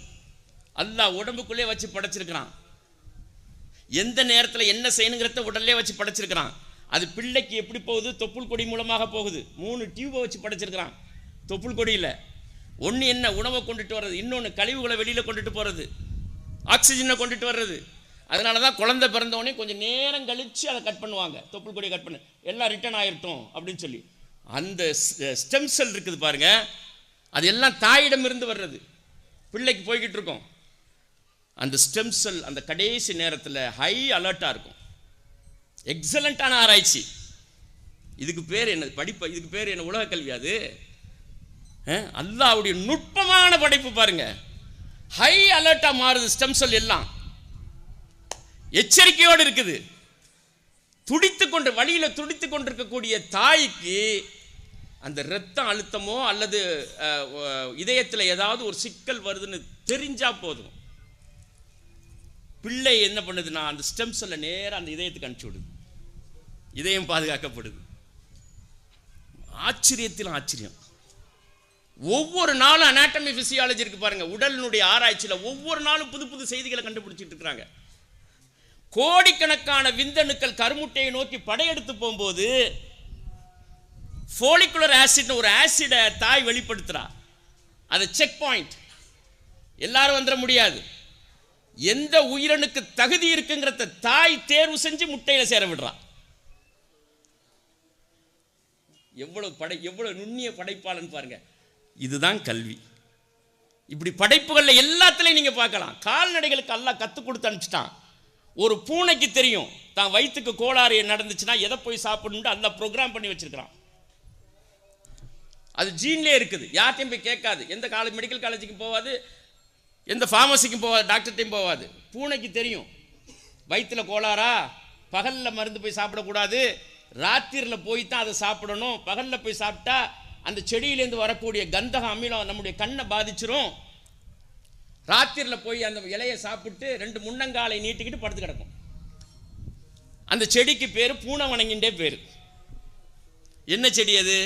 அல்லாஹ் உடம்புக்குள்ளே வச்சு படைச்சிருக்கிறான். எந்த நேரத்தில் என்ன செய்யணுங்கிறத உடல்லே வச்சு படைச்சிருக்கிறான். அது பிள்ளைக்கு எப்படி போகுது? தொப்புள் கொடி மூலமாக போகுது. 3 டியூபை வச்சு படைச்சிருக்கிறான் தொப்புள் கொடியில். ஒன்று என்ன, உணவை கொண்டுட்டு வர்றது, இன்னொன்று கழிவுகளை வெளியில் கொண்டுட்டு போகிறது, ஆக்சிஜனை கொண்டுட்டு வர்றது. அதனால தான் குழந்தை பிறந்தவொடனே கொஞ்சம் நேரம் கழித்து அதை கட் பண்ணுவாங்க, தொப்புள் கொடியை கட் பண்ணு, எல்லாம் ரிட்டர்ன் ஆகிருட்டும் அப்படின்னு சொல்லி. அந்த ஸ்டெம் செல் இருக்குது பாருங்க, அது எல்லாம் தாயிடம் இருந்து வர்றது, பிள்ளைக்கு போய்கிட்டு இருக்கோம். அந்த ஸ்டெம் செல் அந்த கடைசி நேரத்தில் ஹை அலர்ட்டாக இருக்கும். எக்ஸலண்டான ஆராய்ச்சி. இதுக்கு பேர் என்ன? படிப்பு. இதுக்கு பேர் என்ன? உலக கல்வி. அது அல்லாஹ்வுடைய நுட்பமான படைப்பு பாருங்க. ஹை அலர்ட்டா மாறுது ஸ்டெம் செல் எல்லாம், எச்சரிக்கையோடு இருக்குது. துடித்துக்கொண்டு வழியில துடித்து கொண்டிருக்கக்கூடிய தாய்க்கு அந்த இரத்த அழுத்தமோ அல்லது இதயத்தில் ஏதாவது ஒரு சிக்கல் வருதுன்னு தெரிஞ்சா போதும், பிள்ளை என்ன பண்ணுதுன்னா அந்த ஸ்டெம் செல்லை நேரம் அந்த இதயத்துக்கு அனுப்பிச்சு விடுது, இதயம் பாதுகாக்கப்படுது. ஆச்சரியத்தில் ஆச்சரியம். ஒவ்வொரு நாளும் அனாட்டமி பிசியாலஜி இருக்கு பாருங்க, உடலினுடைய ஆராய்ச்சியில் ஒவ்வொரு நாளும் புது புது செய்திகளை கண்டுபிடிச்சிட்டு இருக்கிறாங்க. கோடிக்கணக்கான விந்தணுக்கள் கருமுட்டையை நோக்கி படையெடுத்து போகும்போது ஃபோலிகுலர் ஆசிட்னு ஒரு ஆசிடை தாய் வெளிப்படுத்துறா. அது செக் பாயிண்ட், எல்லாரும் வந்துட முடியாது. எந்த உயிரணுக்கு தகுதி இருக்குங்கிறத தாய் தேர்வு செஞ்சு முட்டையில சேர விடுறா. எவ்வளவு நுண்ணிய படைப்பாளன் பாருங்க. இதுதான் கல்வி. இப்படி படைப்புகள்ல எல்லாத்துலயும் நீங்க பார்க்கலாம். கால்நடைகளுக்கு அல்லாஹ் கற்றுக் கொடுத்து அனுப்பிச்சிட்டான். ஒரு பூனைக்கு தெரியும் தான் வயிற்றுக்கு கோளாறு நடந்துச்சுன்னா எதை போய் சாப்பிடணும்னு அல்லாஹ் ப்ரோக்ராம் பண்ணி வச்சிருக்கிறான். அது ஜீன்லேயே இருக்குது, யார்ட்டையும் போய் கேட்காது, எந்த மெடிக்கல் காலேஜுக்கும் போகாது, எந்த ஃபார்மசிக்கும் போகாது, டாக்டர்கிட்டையும் போகாது. பூனைக்கு தெரியும் வயிற்றில் கோளாறா, பகலில் மருந்து போய் சாப்பிடக்கூடாது, ராத்திரியில் போய் தான் அதை சாப்பிடணும். பகலில் போய் சாப்பிட்டா அந்த செடியிலேருந்து வரக்கூடிய கந்தக அமிலம் நம்முடைய கண்ணை பாதிச்சிரும். ராத்திரியில் போய் அந்த இலையை சாப்பிட்டு 2 முன்னங்காலை நீட்டிக்கிட்டு படுத்து கிடக்கும். அந்த செடிக்கு பேர் பூனை வணங்கின்றே பேர். என்ன செடி அது?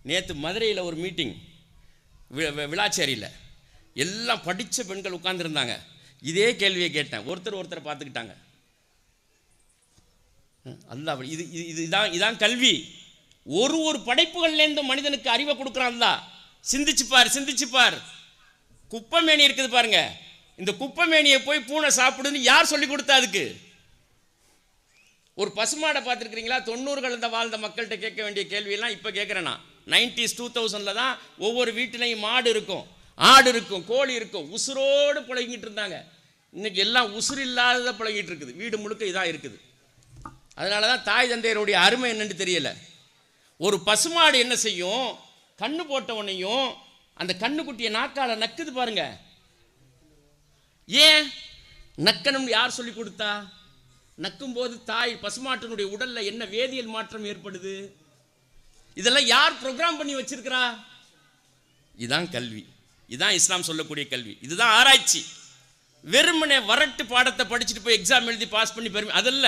நேற்று மதுரையில் ஒரு மீட்டிங், விளாச்சேரியில் எல்லாம் படித்த பெண்கள் உட்கார்ந்துருந்தாங்க. இதே கேள்வியை கேட்டேன், ஒருத்தரை பார்த்துக்கிட்டாங்க. அல்லாஹ் இதுதான் கல்வி. ஒரு படைப்புகள்லேருந்து மனிதனுக்கு அறிவை கொடுக்குறான் அல்லாஹ். சிந்திச்சுப்பார். குப்பைமேனி இருக்குது பாருங்க, இந்த குப்பைமேனியை போய் பூனை சாப்பிடுன்னு யார் சொல்லி கொடுத்தா? அதுக்கு ஒரு பசுமாடை பார்த்துருக்கிறீங்களா? 90களில் வாழ்ந்த மக்கள்கிட்ட கேட்க வேண்டிய கேள்வியெல்லாம் இப்போ கேட்குறேன் நான். 90s 2000 தான் ஒவ்வொரு வீட்டிலையும் மாடு இருக்கும், ஆடு இருக்கும், கோழி இருக்கும், உசுரோடு பழகிட்டு இருந்தாங்க. இன்னைக்கு எல்லாம் உசுறு இல்லாத பழகிட்டு இருக்குது, வீடு முழுக்க இதாக இருக்குது. அதனால தான் தாய் தந்தையருடைய அருமை என்னன்னு தெரியல. ஒரு பசுமாடு என்ன செய்யும்? கண்ணு போட்டவனையும் அந்த கண்ணுக்குட்டியை நாக்கால நக்குது பாருங்க. ஏன் நக்கணும்? யார் சொல்லி கொடுத்தா? நக்கும்போது தாய் பசுமாட்டினுடைய உடல்ல என்ன வேதியியல் மாற்றம் ஏற்படுது? இதெல்லாம் யார் ப்ரோக்ராம் பண்ணி வச்சிருக்கிறா? இதுதான் கல்வி, இதுதான் இஸ்லாம் சொல்லக்கூடிய கல்வி, இதுதான் ஆராய்ச்சி. வெறுமனே வரட்டு பாடத்தை படிச்சுட்டு போய் எக்ஸாம் எழுதி பாஸ் பண்ணி பெருமை அதல்ல.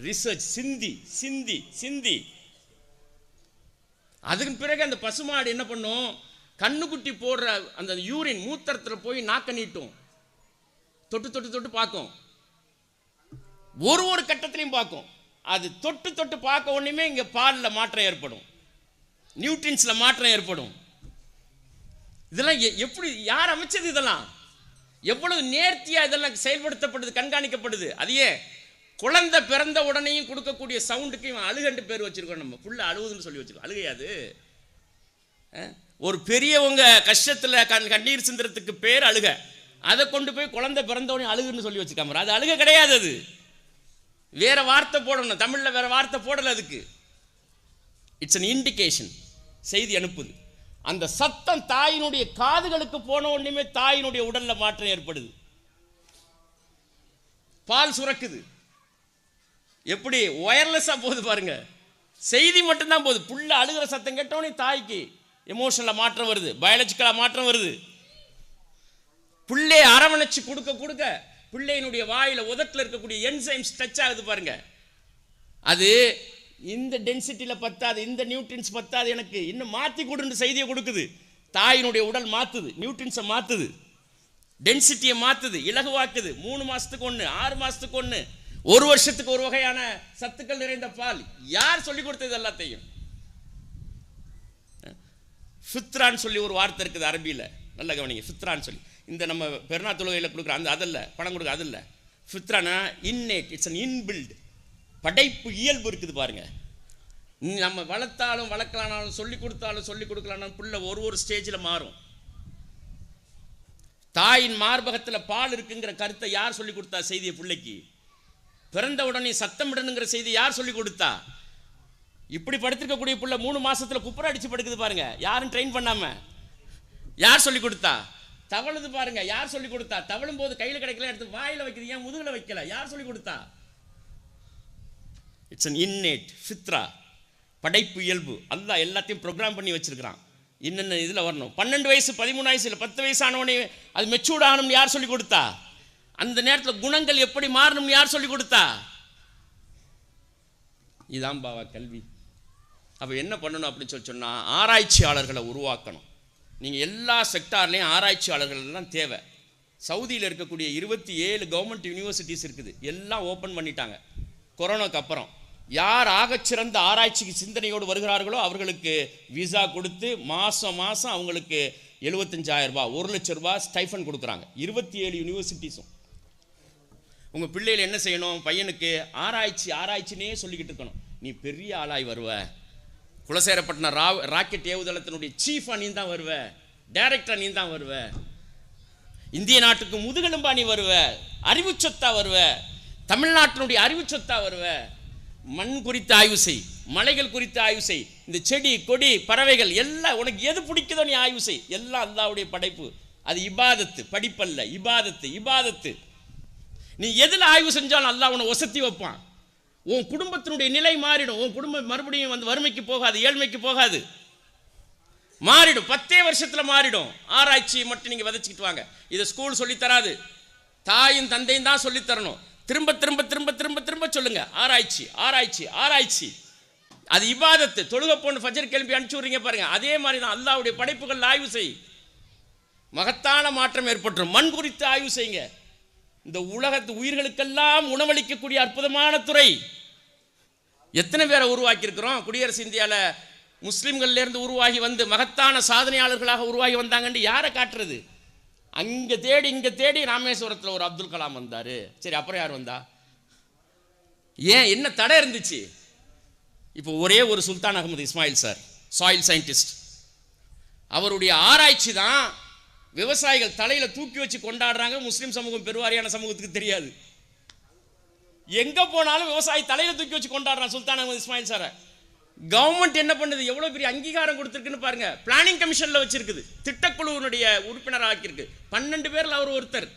ரிசர்ச், சிந்தி. அதுக்கு பிறகு அந்த பசுமாடு என்ன பண்ணும்? கண்ணுக்குட்டி போடுற அந்த யூரின் மூத்திரத்தில் போய் நாக்க நீட்டும், தொட்டு தொட்டு தொட்டு பார்க்கும், ஒரு கட்டத்திலையும் பார்க்கும். அது தொட்டு தொட்டு பார்க்க ஒண்ணுமே இங்க பாலில் மாற்றம் ஏற்படும், நியூட்ரின்ஸ்ல மாற்றம் ஏற்படும். இதெல்லாம் எப்படி, யார் அமைச்சது? இதெல்லாம் எவ்வளவு நேர்த்தியா இதெல்லாம் செயல்படுத்தப்படுது, கண்காணிக்கப்படுது. அதையே குழந்தை பிறந்த உடனேயும் கொடுக்கக்கூடிய சவுண்டுக்கு இவன் அழுகண்டு பேர் வச்சிருக்கோம். நம்ம புள்ள அழுகுதுன்னு சொல்லி வச்சிருக்கோம். அழுகையாது. ஒரு பெரியவங்க கஷ்டத்துல கண்ணீர் சிந்துறதுக்கு பேர் அழுக. அதை கொண்டு போய் குழந்தை பிறந்தவனே அழுகுன்னு சொல்லி வச்சுக்காம, அது அழுக கிடையாது. அது வேற வார்த்தை போடணும், தமிழ்ல வேற வார்த்தை போடல அதுக்கு. இட்ஸ் an இண்டிகேஷன், செய்தி அனுப்புது. அந்த சத்தம் தாயினுடைய காதுகளுக்கு போன உடனே தாயினுடைய உடல்ல மாற்றம் ஏற்படுது, பால் சுரக்குது. எப்படி ஒயர்லெஸ்ஸா போகுது பாருங்க. செய்தி மட்டும்தான் போகுது. புள்ள அழுகிற சத்தம் கேட்டவனே தாய்க்கு எமோஷனலா மாற்றம் வருது, பயாலஜிக்கலா மாற்றம் வருது. புள்ளையை அரவணைச்சு கொடுக்க கொடுக்க பிள்ளையினுடைய வாயில உதட்டில் இருக்கக்கூடிய என்சைம்ஸ் டச் ஆகுது பாருங்க. அது இந்த டென்சிட்டியில பத்தாது, இந்த நியூட்ரின்ஸ் பத்தாது, எனக்கு இன்னும் மாற்றி கொடுன்னு செய்தியை கொடுக்குது. தாயினுடைய உடல் மாற்றுது, நியூட்ரின்ஸை மாற்றுது, டென்சிட்டியை மாற்றுது, இலகுவாக்குது. 3 மாதத்துக்கு ஒன்று, 6 மாதத்துக்கு ஒன்று, 1 வருஷத்துக்கு ஒரு வகையான சத்துக்கள் நிறைந்த பால். யார் சொல்லிக் கொடுத்தது? எல்லாத்தையும் ஃபித்ரான்னு சொல்லி ஒரு வார்த்தை இருக்குது அரபியில், நல்ல கவனிங்க. ஃபித்ரான்னு சொல்லி இந்த நம்ம பெருநா தொழுகையில் கொடுக்குற அந்த அதில் பணம் கொடுக்க அதில் ஃபித்ரானா இன்னேட், இட்ஸ் an inbuilt, படைப்பு இயல்பு இருக்குது பாருங்க. நம்ம வளர்த்தாலும் வளர்க்கலானாலும் சொல்லி கொடுத்தாலும் சொல்லி கொடுக்கலானாலும் பிள்ளை ஒரு ஸ்டேஜில் மாறும். தாயின் மார்பகத்தில் பால் இருக்குங்கிற கருத்தை யார் சொல்லி கொடுத்தா? செய்தியை பிள்ளைக்கு பிறந்த உடனே சத்தமிடணுங்கிற செய்தி யார் சொல்லி கொடுத்தா? இப்படி படுத்திருக்கக்கூடிய பிள்ளை 3 மாசத்துல குப்புற அடிச்சு படுக்குது பாருங்க. யாரும் ட்ரெயின் பண்ணாம, யார் சொல்லி கொடுத்தா? தவழுது பாருங்க, யார் சொல்லி கொடுத்தா? தவழும் போது கையில் கிடைக்கல, எடுத்து வாயில வைக்குது, ஏன் முதுகுல வைக்கல? யார் சொல்லி கொடுத்தா? இட்ஸ் an innate ஃபித்ரா, படைப்பு இயல்பு. அல்லாஹ் எல்லாத்தையும் ப்ரோக்ராம் பண்ணி வச்சிருக்கிறான். என்னென்ன இதில் வரணும். 12 வயசு 13 வயசு இல்லை 10 வயசு ஆனவனே அது மெச்சூர்ட் ஆகணும்னு யார் சொல்லி கொடுத்தா? அந்த நேரத்தில் குணங்கள் எப்படி மாறணும்னு யார் சொல்லி கொடுத்தா? இதான் பாவா கல்வி. அப்போ என்ன பண்ணணும் அப்படின்னு சொல்லி சொன்னால், ஆராய்ச்சியாளர்களை உருவாக்கணும். நீங்கள் எல்லா செக்டார்லேயும் ஆராய்ச்சியாளர்கள் எல்லாம் தேவை. சவுதியில் இருக்கக்கூடிய 27 கவர்மெண்ட் யூனிவர்சிட்டிஸ் இருக்குது, எல்லாம் ஓப்பன் பண்ணிட்டாங்க கொரோனாக்கு அப்புறம். யார் ஆகச்சிறந்த ஆராய்ச்சிக்கு சிந்தனையோடு வருகிறார்களோ அவர்களுக்கு விசா கொடுத்து மாதம் அவங்களுக்கு 75,000 ரூபாய் 1 லட்சம் ரூபாய் ஸ்டைஃபன் கொடுக்குறாங்க. 27 யூனிவர்சிட்டிஸும். உங்கள் பிள்ளைகள் என்ன செய்யணும்? பையனுக்கு ஆராய்ச்சினே சொல்லிக்கிட்டு இருக்கணும். நீ பெரிய ஆளாய் வருவ, குலசேரப்பட்டினம் ராக்கெட் ஏவுதளத்தினுடைய சீஃபா நீ தான் வருவ, டைரக்டரா நீ தான் வருவ, இந்திய நாட்டுக்கு முதுகெலும்பா நீ வருவ, அறிவு சொத்தா வருவ, தமிழ்நாட்டினுடைய அறிவு சொத்தா வருவ. மண் குறித்து ஆய்வு செய், மலைகள் குறித்து ஆய்வு செய், இந்த செடி கொடி பறவைகள் எல்லாம் உனக்கு எது பிடிக்குதோ நீ ஆய்வு செய். எல்லாம் அல்லாஹ்வுடைய படைப்பு. அது இபாதத்து, படிப்பல்ல, இபாதத்து. நீ எதில் ஆய்வு செஞ்சாலும் அல்லாஹ் உன்னை ஒசத்தி வைப்பான். உன் குடும்பத்தினுடைய நிலை மாறிடும். உன் குடும்பம் மறுபடியும் வந்து வறுமைக்கு போகாது, ஏழ்மைக்கு போகாது, மாறிடும். 10 வருஷத்துல மாறிடும். ஆராய்ச்சியை மட்டும் நீங்க விதைச்சிக்கிட்டு வாங்க. இதை ஸ்கூல் சொல்லித்தராது, தாயும் தந்தையும் தான் சொல்லித்தரணும். திரும்ப திரும்ப திரும்ப திரும்ப திரும்ப சொல்லுங்க, ஆராய்ச்சி. அது இபாதத்து. தொழுகை போன்னு ஃபஜர் கிளம்பி அனுப்பிச்சு விடுறீங்க பாருங்க, அதே மாதிரி தான் அல்லாஹ்வுடைய படைப்புகள் ஆய்வு செய். மகத்தான மாற்றம் ஏற்பட்டுரும். மண் குறித்து ஆய்வு செய்யுங்க. இந்த உலகத்து உயிர்களுக்கெல்லாம் உணவளிக்கக்கூடிய அற்புதமான துறை. எத்தனை பேரை உருவாக்கி இருக்கிறோம். குடியரசு இந்தியாவில் முஸ்லிம்கள்ல இருந்து உருவாகி வந்து மகத்தான சாதனையாளர்களாக உருவாகி வந்தாங்கன்னு யாரை காட்டுறது? அங்கே தேடி இங்கே தேடி ராமேஸ்வரத்தில் ஒரு அப்துல் கலாம் வந்தார். சரி, அப்புறம் யார் வந்தா? ஏன் என்ன தடை இருந்துச்சு? இப்போ ஒரே ஒரு Sultan Ahmed Ismail sir, soil scientist, அவருடைய ஆராய்ச்சி தான் விவசாயிகள் தலையில தூக்கி வச்சு கொண்டாடுறாங்க. முஸ்லிம் சமூகம் பெருவாரியான சமூகத்துக்கு தெரியாது. எங்க போனாலும் விவசாயி தலையில தூக்கி வச்சு கொண்டாடுறான் சுல்தான் அகமது இஸ்மாயில் சாரை. கவர்மெண்ட் என்ன பண்ணுது? எவ்வளவு பெரிய அங்கீகாரம் கொடுத்திருக்குன்னு பாருங்க. பிளானிங் கமிஷன்ல வச்சிருக்குது, திட்டக்குழுவினுடைய உறுப்பினராக ஆக்கியிருக்கு. 12 பேர்ல அவர் ஒருத்தர்.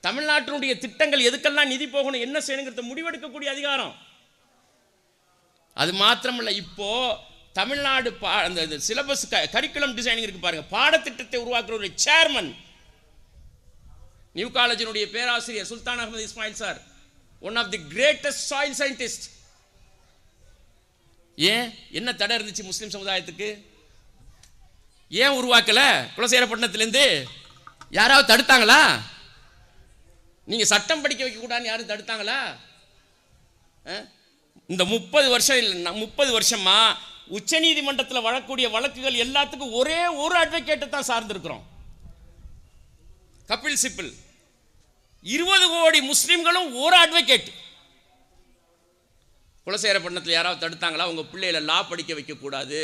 தமிழ்நாட்டினுடைய திட்டங்கள் எதுக்கெல்லாம் நிதி போகணும், என்ன செய்யணுங்கிறத முடிவெடுக்கக்கூடிய அதிகாரம். அது மாத்திரமல்ல, இப்போ தமிழ்நாடு அந்த சிலபஸ் கரிக்குலம் டிசைனிங் இருக்கு பாருங்க, பாடத்திட்டத்தை உருவாக்குற ஒரு சேர்மன், நியூ காலேஜினுடைய பேராசிரியர் Sultan Ahmed Ismail sir, one of the greatest soil scientist. ஏன் என்ன தடை இருந்துச்சு முஸ்லிம் சமுதாயத்துக்கு? ஏன் உருவாக்கலை? குலசேகரப்பட்டினத்துலேருந்து யாராவது தடுத்தாங்களா? நீங்கள் சட்டம் படிக்க வைக்கக்கூடாதுன்னு யாரும் தடுத்தாங்களா? இந்த 30 வருஷமா உச்ச நீதிமன்றத்தில் வரக்கூடிய வழக்குகள் எல்லாத்துக்கும் ஒரே ஒரு அட்வொகேட்டை தான் சார்ந்திருக்கிறோம். கபில் சிபில். 20 கோடி முஸ்லிம்களும் ஒரு அட்வொகேட். குலசேகரப்பட்டினத்தில் யாராவது தடுத்தாங்களா? உங்கள் பிள்ளைகளை லா படிக்க வைக்கக்கூடாது,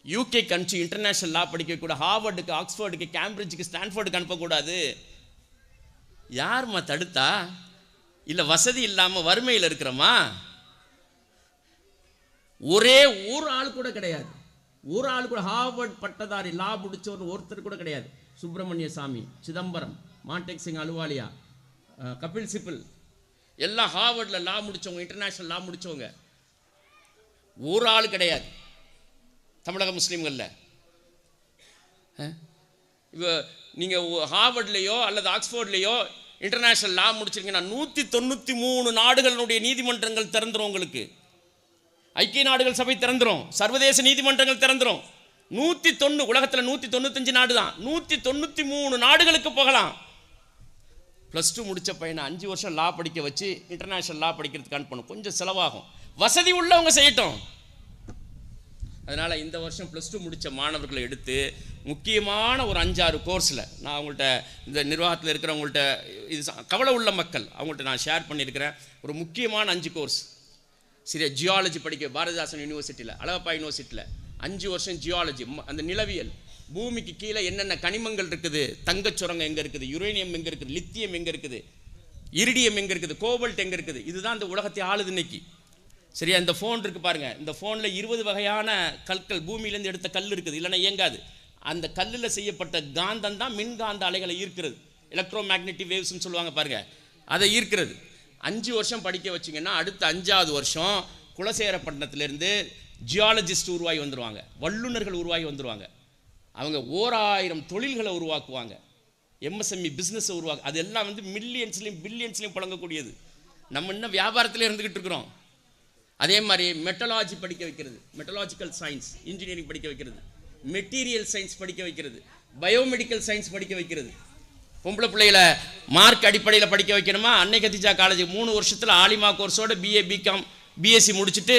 யூகே கண்ட்ரி இன்டர்நேஷனல் லா படிக்க வைக்கக்கூடாது, ஹார்வர்டுக்கு, ஆக்ஸ்ஃபோர்டுக்கு, கேம்பிரிட்ஜுக்கு, ஸ்டான்ஃபோர்டுக்கு அனுப்பக்கூடாது. யாருமா தடுத்தா? இல்லை வசதி இல்லாமல் வறுமையில் இருக்கிறோமா? ஒரே ஒரு ஆள் கூட கிடையாது. ஒரு ஆள் கூட ஹார்வர்ட் பட்டதாரி லா முடிச்சவர் ஒருத்தர் கூட கிடையாது. சுப்பிரமணிய சாமி, சிதம்பரம், மான்டேக் சிங் அலுவாலியா, கபில் சிபில் எல்லாம் ஹார்வர்டில் லா முடித்தவங்க, இன்டர்நேஷ்னல் லா முடித்தவங்க. ஒரு ஆள் கிடையாது தமிழக முஸ்லீம்களில். இப்போ நீங்கள் ஹார்வர்ட்லேயோ அல்லது ஆக்ஸ்ஃபோர்ட்லேயோ இன்டர்நேஷ்னல் லா முடிச்சிருக்கீங்கன்னா 193 நாடுகளுடைய நீதிமன்றங்கள் திறந்துடும். உங்களுக்கு ஐக்கிய நாடுகள் சபை திறந்துடும், சர்வதேச நீதிமன்றங்கள் திறந்துடும். 190 உலகத்தில் 195 நாடு தான். 193 நாடுகளுக்கு போகலாம். +2 முடித்த பையனை 5 வருஷம் லா படிக்க வச்சு இன்டர்நேஷ்னல் லா படிக்கிறதுக்கு அனுப்பணும். கொஞ்சம் செலவாகும், வசதி உள்ளவங்க செய்யட்டும். அதனால் இந்த வருஷம் +2 முடித்த மாணவர்களை எடுத்து முக்கியமான ஒரு 5-6 கோர்ஸில் நான் அவங்கள்ட்ட, இந்த நிர்வாகத்தில் இருக்கிறவங்கள்ட்ட, இது கவலை உள்ள மக்கள் அவங்கள்ட்ட நான் ஷேர் பண்ணியிருக்கிறேன். ஒரு முக்கியமான 5 கோர்ஸ். சரியா? ஜியாலஜி படிக்க பாரதிதாசன் யூனிவர்சிட்டியில், அழகப்பா யூனிவர்சிட்டியில் 5 வருஷம் ஜியாலஜி, அந்த நிலவியல், பூமிக்கு கீழே என்னென்ன கனிமங்கள் இருக்குது, தங்கச்சுரங்கம் எங்கே இருக்குது, யுரேனியம் எங்கே இருக்குது, லித்தியம் எங்கே இருக்குது, இரிடியம் எங்கே இருக்குது, கோபல்ட் எங்கே இருக்குது. இதுதான் இந்த உலகத்தை ஆளுது இன்னைக்கு. சரியா? இந்த ஃபோன் இருக்குது பாருங்கள், இந்த ஃபோனில் 20 வகையான கற்கள், பூமியிலேருந்து எடுத்த கல் இருக்குது, இல்லைன்னா இயங்காது. அந்த கல்லில் செய்யப்பட்ட காந்தம் தான் மின்காந்த அலைகளை ஈர்க்கிறது. எலக்ட்ரோ மேக்னெட்டிக் வேவ்ஸ்ன்னு சொல்லுவாங்க பாருங்கள், அதை ஈர்க்கிறது. 5 வருஷம் படிக்க வச்சிங்கன்னா அடுத்த 5ஆவது வருஷம் குலசேகரப்பட்டினத்திலேருந்து ஜியாலஜிஸ்ட் உருவாகி வந்துடுவாங்க, வல்லுநர்கள் உருவாகி வந்துடுவாங்க. அவங்க 1000 தொழில்களை உருவாக்குவாங்க, எம்எஸ்எம்இ பிஸ்னஸை உருவாக்கு. அதெல்லாம் மில்லியன்ஸ்லையும் பில்லியன்ஸ்லையும் புழங்கக்கூடியது. நம்ம இன்னும் வியாபாரத்தில் இருந்துக்கிட்டு இருக்கிறோம். அதே மாதிரி மெட்டலாஜி படிக்க வைக்கிறது, மெட்டலாஜிக்கல் சயின்ஸ் இன்ஜினியரிங் படிக்க வைக்கிறது, மெட்டீரியல் சயின்ஸ் படிக்க வைக்கிறது, பயோமெடிக்கல் சயின்ஸ் படிக்க வைக்கிறது. பொம்பளை பிள்ளைகளை மார்க் அடிப்படையில் படிக்க வைக்கணுமா? அன்னை கத்திஜா காலேஜ் 3 வருஷத்தில் ஆலிமா கோர்ஸோட பிஏ, பிகாம், பிஎஸ்சி முடிச்சுட்டு,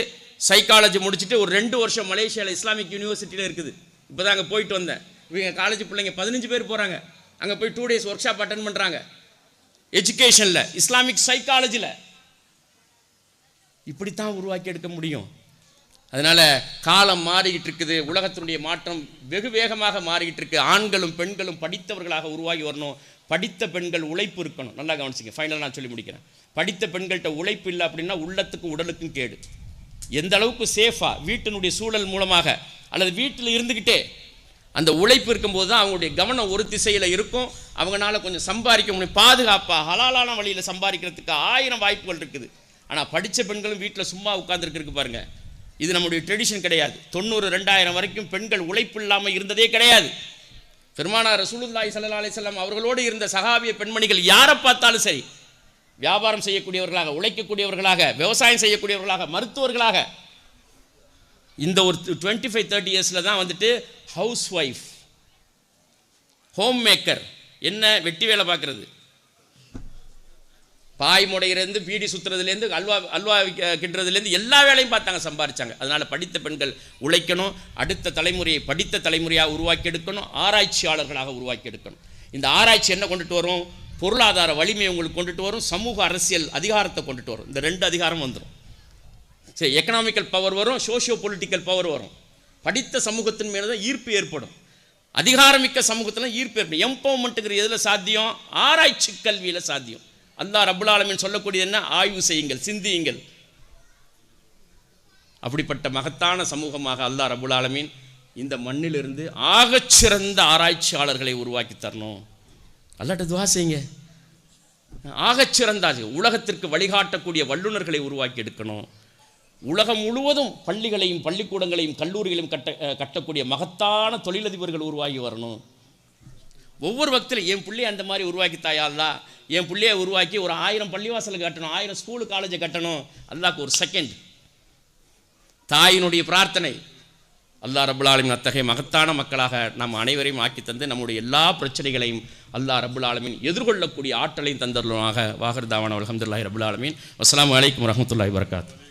சைக்காலஜி முடிச்சுட்டு ஒரு 2 வருஷம் மலேசியாவில் இஸ்லாமிக் யூனிவர்சிட்டியில் இருக்குது. இப்போ தான் அங்கே போயிட்டு வந்தேன். இவங்க காலேஜ் பிள்ளைங்க 15 பேர் போகிறாங்க. அங்கே போய் 2 டேஸ் ஒர்க் ஷாப் அட்டன் பண்ணுறாங்க. எஜுகேஷனில், இஸ்லாமிக் சைக்காலஜியில். இப்படித்தான் உருவாக்கி எடுக்க முடியும். அதனால் காலம் மாறிக்கிட்டு இருக்குது, உலகத்தினுடைய மாற்றம் வெகு வேகமாக மாறிக்கிட்டு இருக்கு. ஆண்களும் பெண்களும் படித்தவர்களாக உருவாகி வரணும். படித்த பெண்கள் உழைப்பு இருக்கணும். நல்லா கவனிச்சிங்க, ஃபைனல் நான் சொல்லி முடிக்கிறேன். படித்த பெண்கள்கிட்ட உழைப்பு இல்லை அப்படின்னா உள்ளத்துக்கும் உடலுக்கும் கேடு. எந்த அளவுக்கு சேஃபாக வீட்டினுடைய சூழல் மூலமாக அல்லது வீட்டில் இருந்துக்கிட்டே அந்த உழைப்பு இருக்கும்போது தான் அவங்களுடைய கவனம் ஒரு திசையில் இருக்கும். அவங்களால கொஞ்சம் சம்பாதிக்க முடியும், பாதுகாப்பாக ஹலாலான வழியில் சம்பாதிக்கிறதுக்கு 1000 வாய்ப்புகள் இருக்குது. ஆனால் படித்த பெண்களும் வீட்டில் சும்மா உட்கார்ந்துருக்கு பாருங்கள், இது நம்முடைய ட்ரெடிஷன் கிடையாது. 90-2000 வரைக்கும் பெண்கள் உழைப்பு இல்லாமல் இருந்ததே கிடையாது. பெருமானார் ரசூலுல்லாஹி ஸல்லல்லாஹு அலைஹி வஸல்லம் அவர்களோடு இருந்த சஹாபிய பெண்மணிகள் யாரை பார்த்தாலும் சரி, வியாபாரம் செய்யக்கூடியவர்களாக, உழைக்கக்கூடியவர்களாக, விவசாயம் செய்யக்கூடியவர்களாக, மருத்துவர்களாக. இந்த ஒரு 25-30 இயர்ஸில் தான் ஹவுஸ் ஒய்ஃப், ஹோம் மேக்கர், என்ன வெட்டி வேலை பார்க்குறது, பாய் முடையிலேருந்து பீடி சுற்றுறதுலேருந்து அல்வா கிண்டுறதுலேருந்து எல்லா வேலையும் பார்த்தாங்க, சம்பாதிச்சாங்க. அதனால் படித்த பெண்கள் உழைக்கணும். அடுத்த தலைமுறையை படித்த தலைமுறையாக உருவாக்கி எடுக்கணும், ஆராய்ச்சியாளர்களாக உருவாக்கி எடுக்கணும். இந்த ஆராய்ச்சி என்ன கொண்டுட்டு வரும்? பொருளாதார வலிமையை உங்களுக்கு கொண்டுட்டு வரும், சமூக அரசியல் அதிகாரத்தை கொண்டுட்டு வரும். இந்த 2 அதிகாரம் வந்துடும். சரி, எக்கனாமிக்கல் பவர் வரும், சோஷியோ பொலிட்டிக்கல் பவர் வரும். படித்த சமூகத்தின் மேலே தான் ஈர்ப்பு ஏற்படும். அதிகாரமிக்க சமூகத்தில் ஈர்ப்பு ஏற்படும். எம்பவர்மெண்ட்டுங்கிற எதில் சாத்தியம்? ஆராய்ச்சி கல்வியில் சாத்தியம். அல்லாஹ் ரப்புல் ஆலமீன் சொல்லக்கூடியது என்ன? ஆய்வு செய்யுங்கள், சிந்தியுங்கள். அப்படிப்பட்ட மகத்தான சமூகமாக அல்லாஹ் ரப்புல் ஆலமீன் இந்த மண்ணிலிருந்து ஆகச்சிறந்த ஆராய்ச்சியாளர்களை உருவாக்கி தரணும். அல்லாஹ்ட்ட துஆ செய்யுங்க. ஆகச்சிறந்த உலகத்திற்கு வழிகாட்டக்கூடிய வல்லுநர்களை உருவாக்கி எடுக்கணும். உலகம் முழுவதும் பள்ளிகளையும் பள்ளிக்கூடங்களையும் கல்லூரிகளையும் கட்டக்கூடிய மகத்தான தொழிலதிபர்கள் உருவாகி வரணும். ஒவ்வொரு வக்திலும் என் பிள்ளையை அந்த மாதிரி உருவாக்கி தாயா அல்லாஹ், என் பிள்ளையை உருவாக்கி ஒரு 1000 பள்ளிவாசல் கட்டணும், 1000 ஸ்கூலு காலேஜை கட்டணும். அல்லாஹ்க்கு ஒரு செகண்ட். தாயினுடைய பிரார்த்தனை, அல்லாஹ் ரப்புல் ஆலமீன் அத்தகைய மகத்தான மக்களாக நம் அனைவரையும் ஆக்கி தந்து நம்முடைய எல்லா பிரச்சனைகளையும் அல்லாஹ் ரப்புல் ஆலமீன் எதிர்கொள்ளக்கூடிய ஆற்றலையும் தந்தருவாக. வாஹிர் தாவானா அல்ஹம்துலில்லாஹி ரப்புல் ஆலமீன். அஸ்ஸலாமு அலைக்கும் வரஹ்மத்துல்லாஹி வபரகாத்துஹு.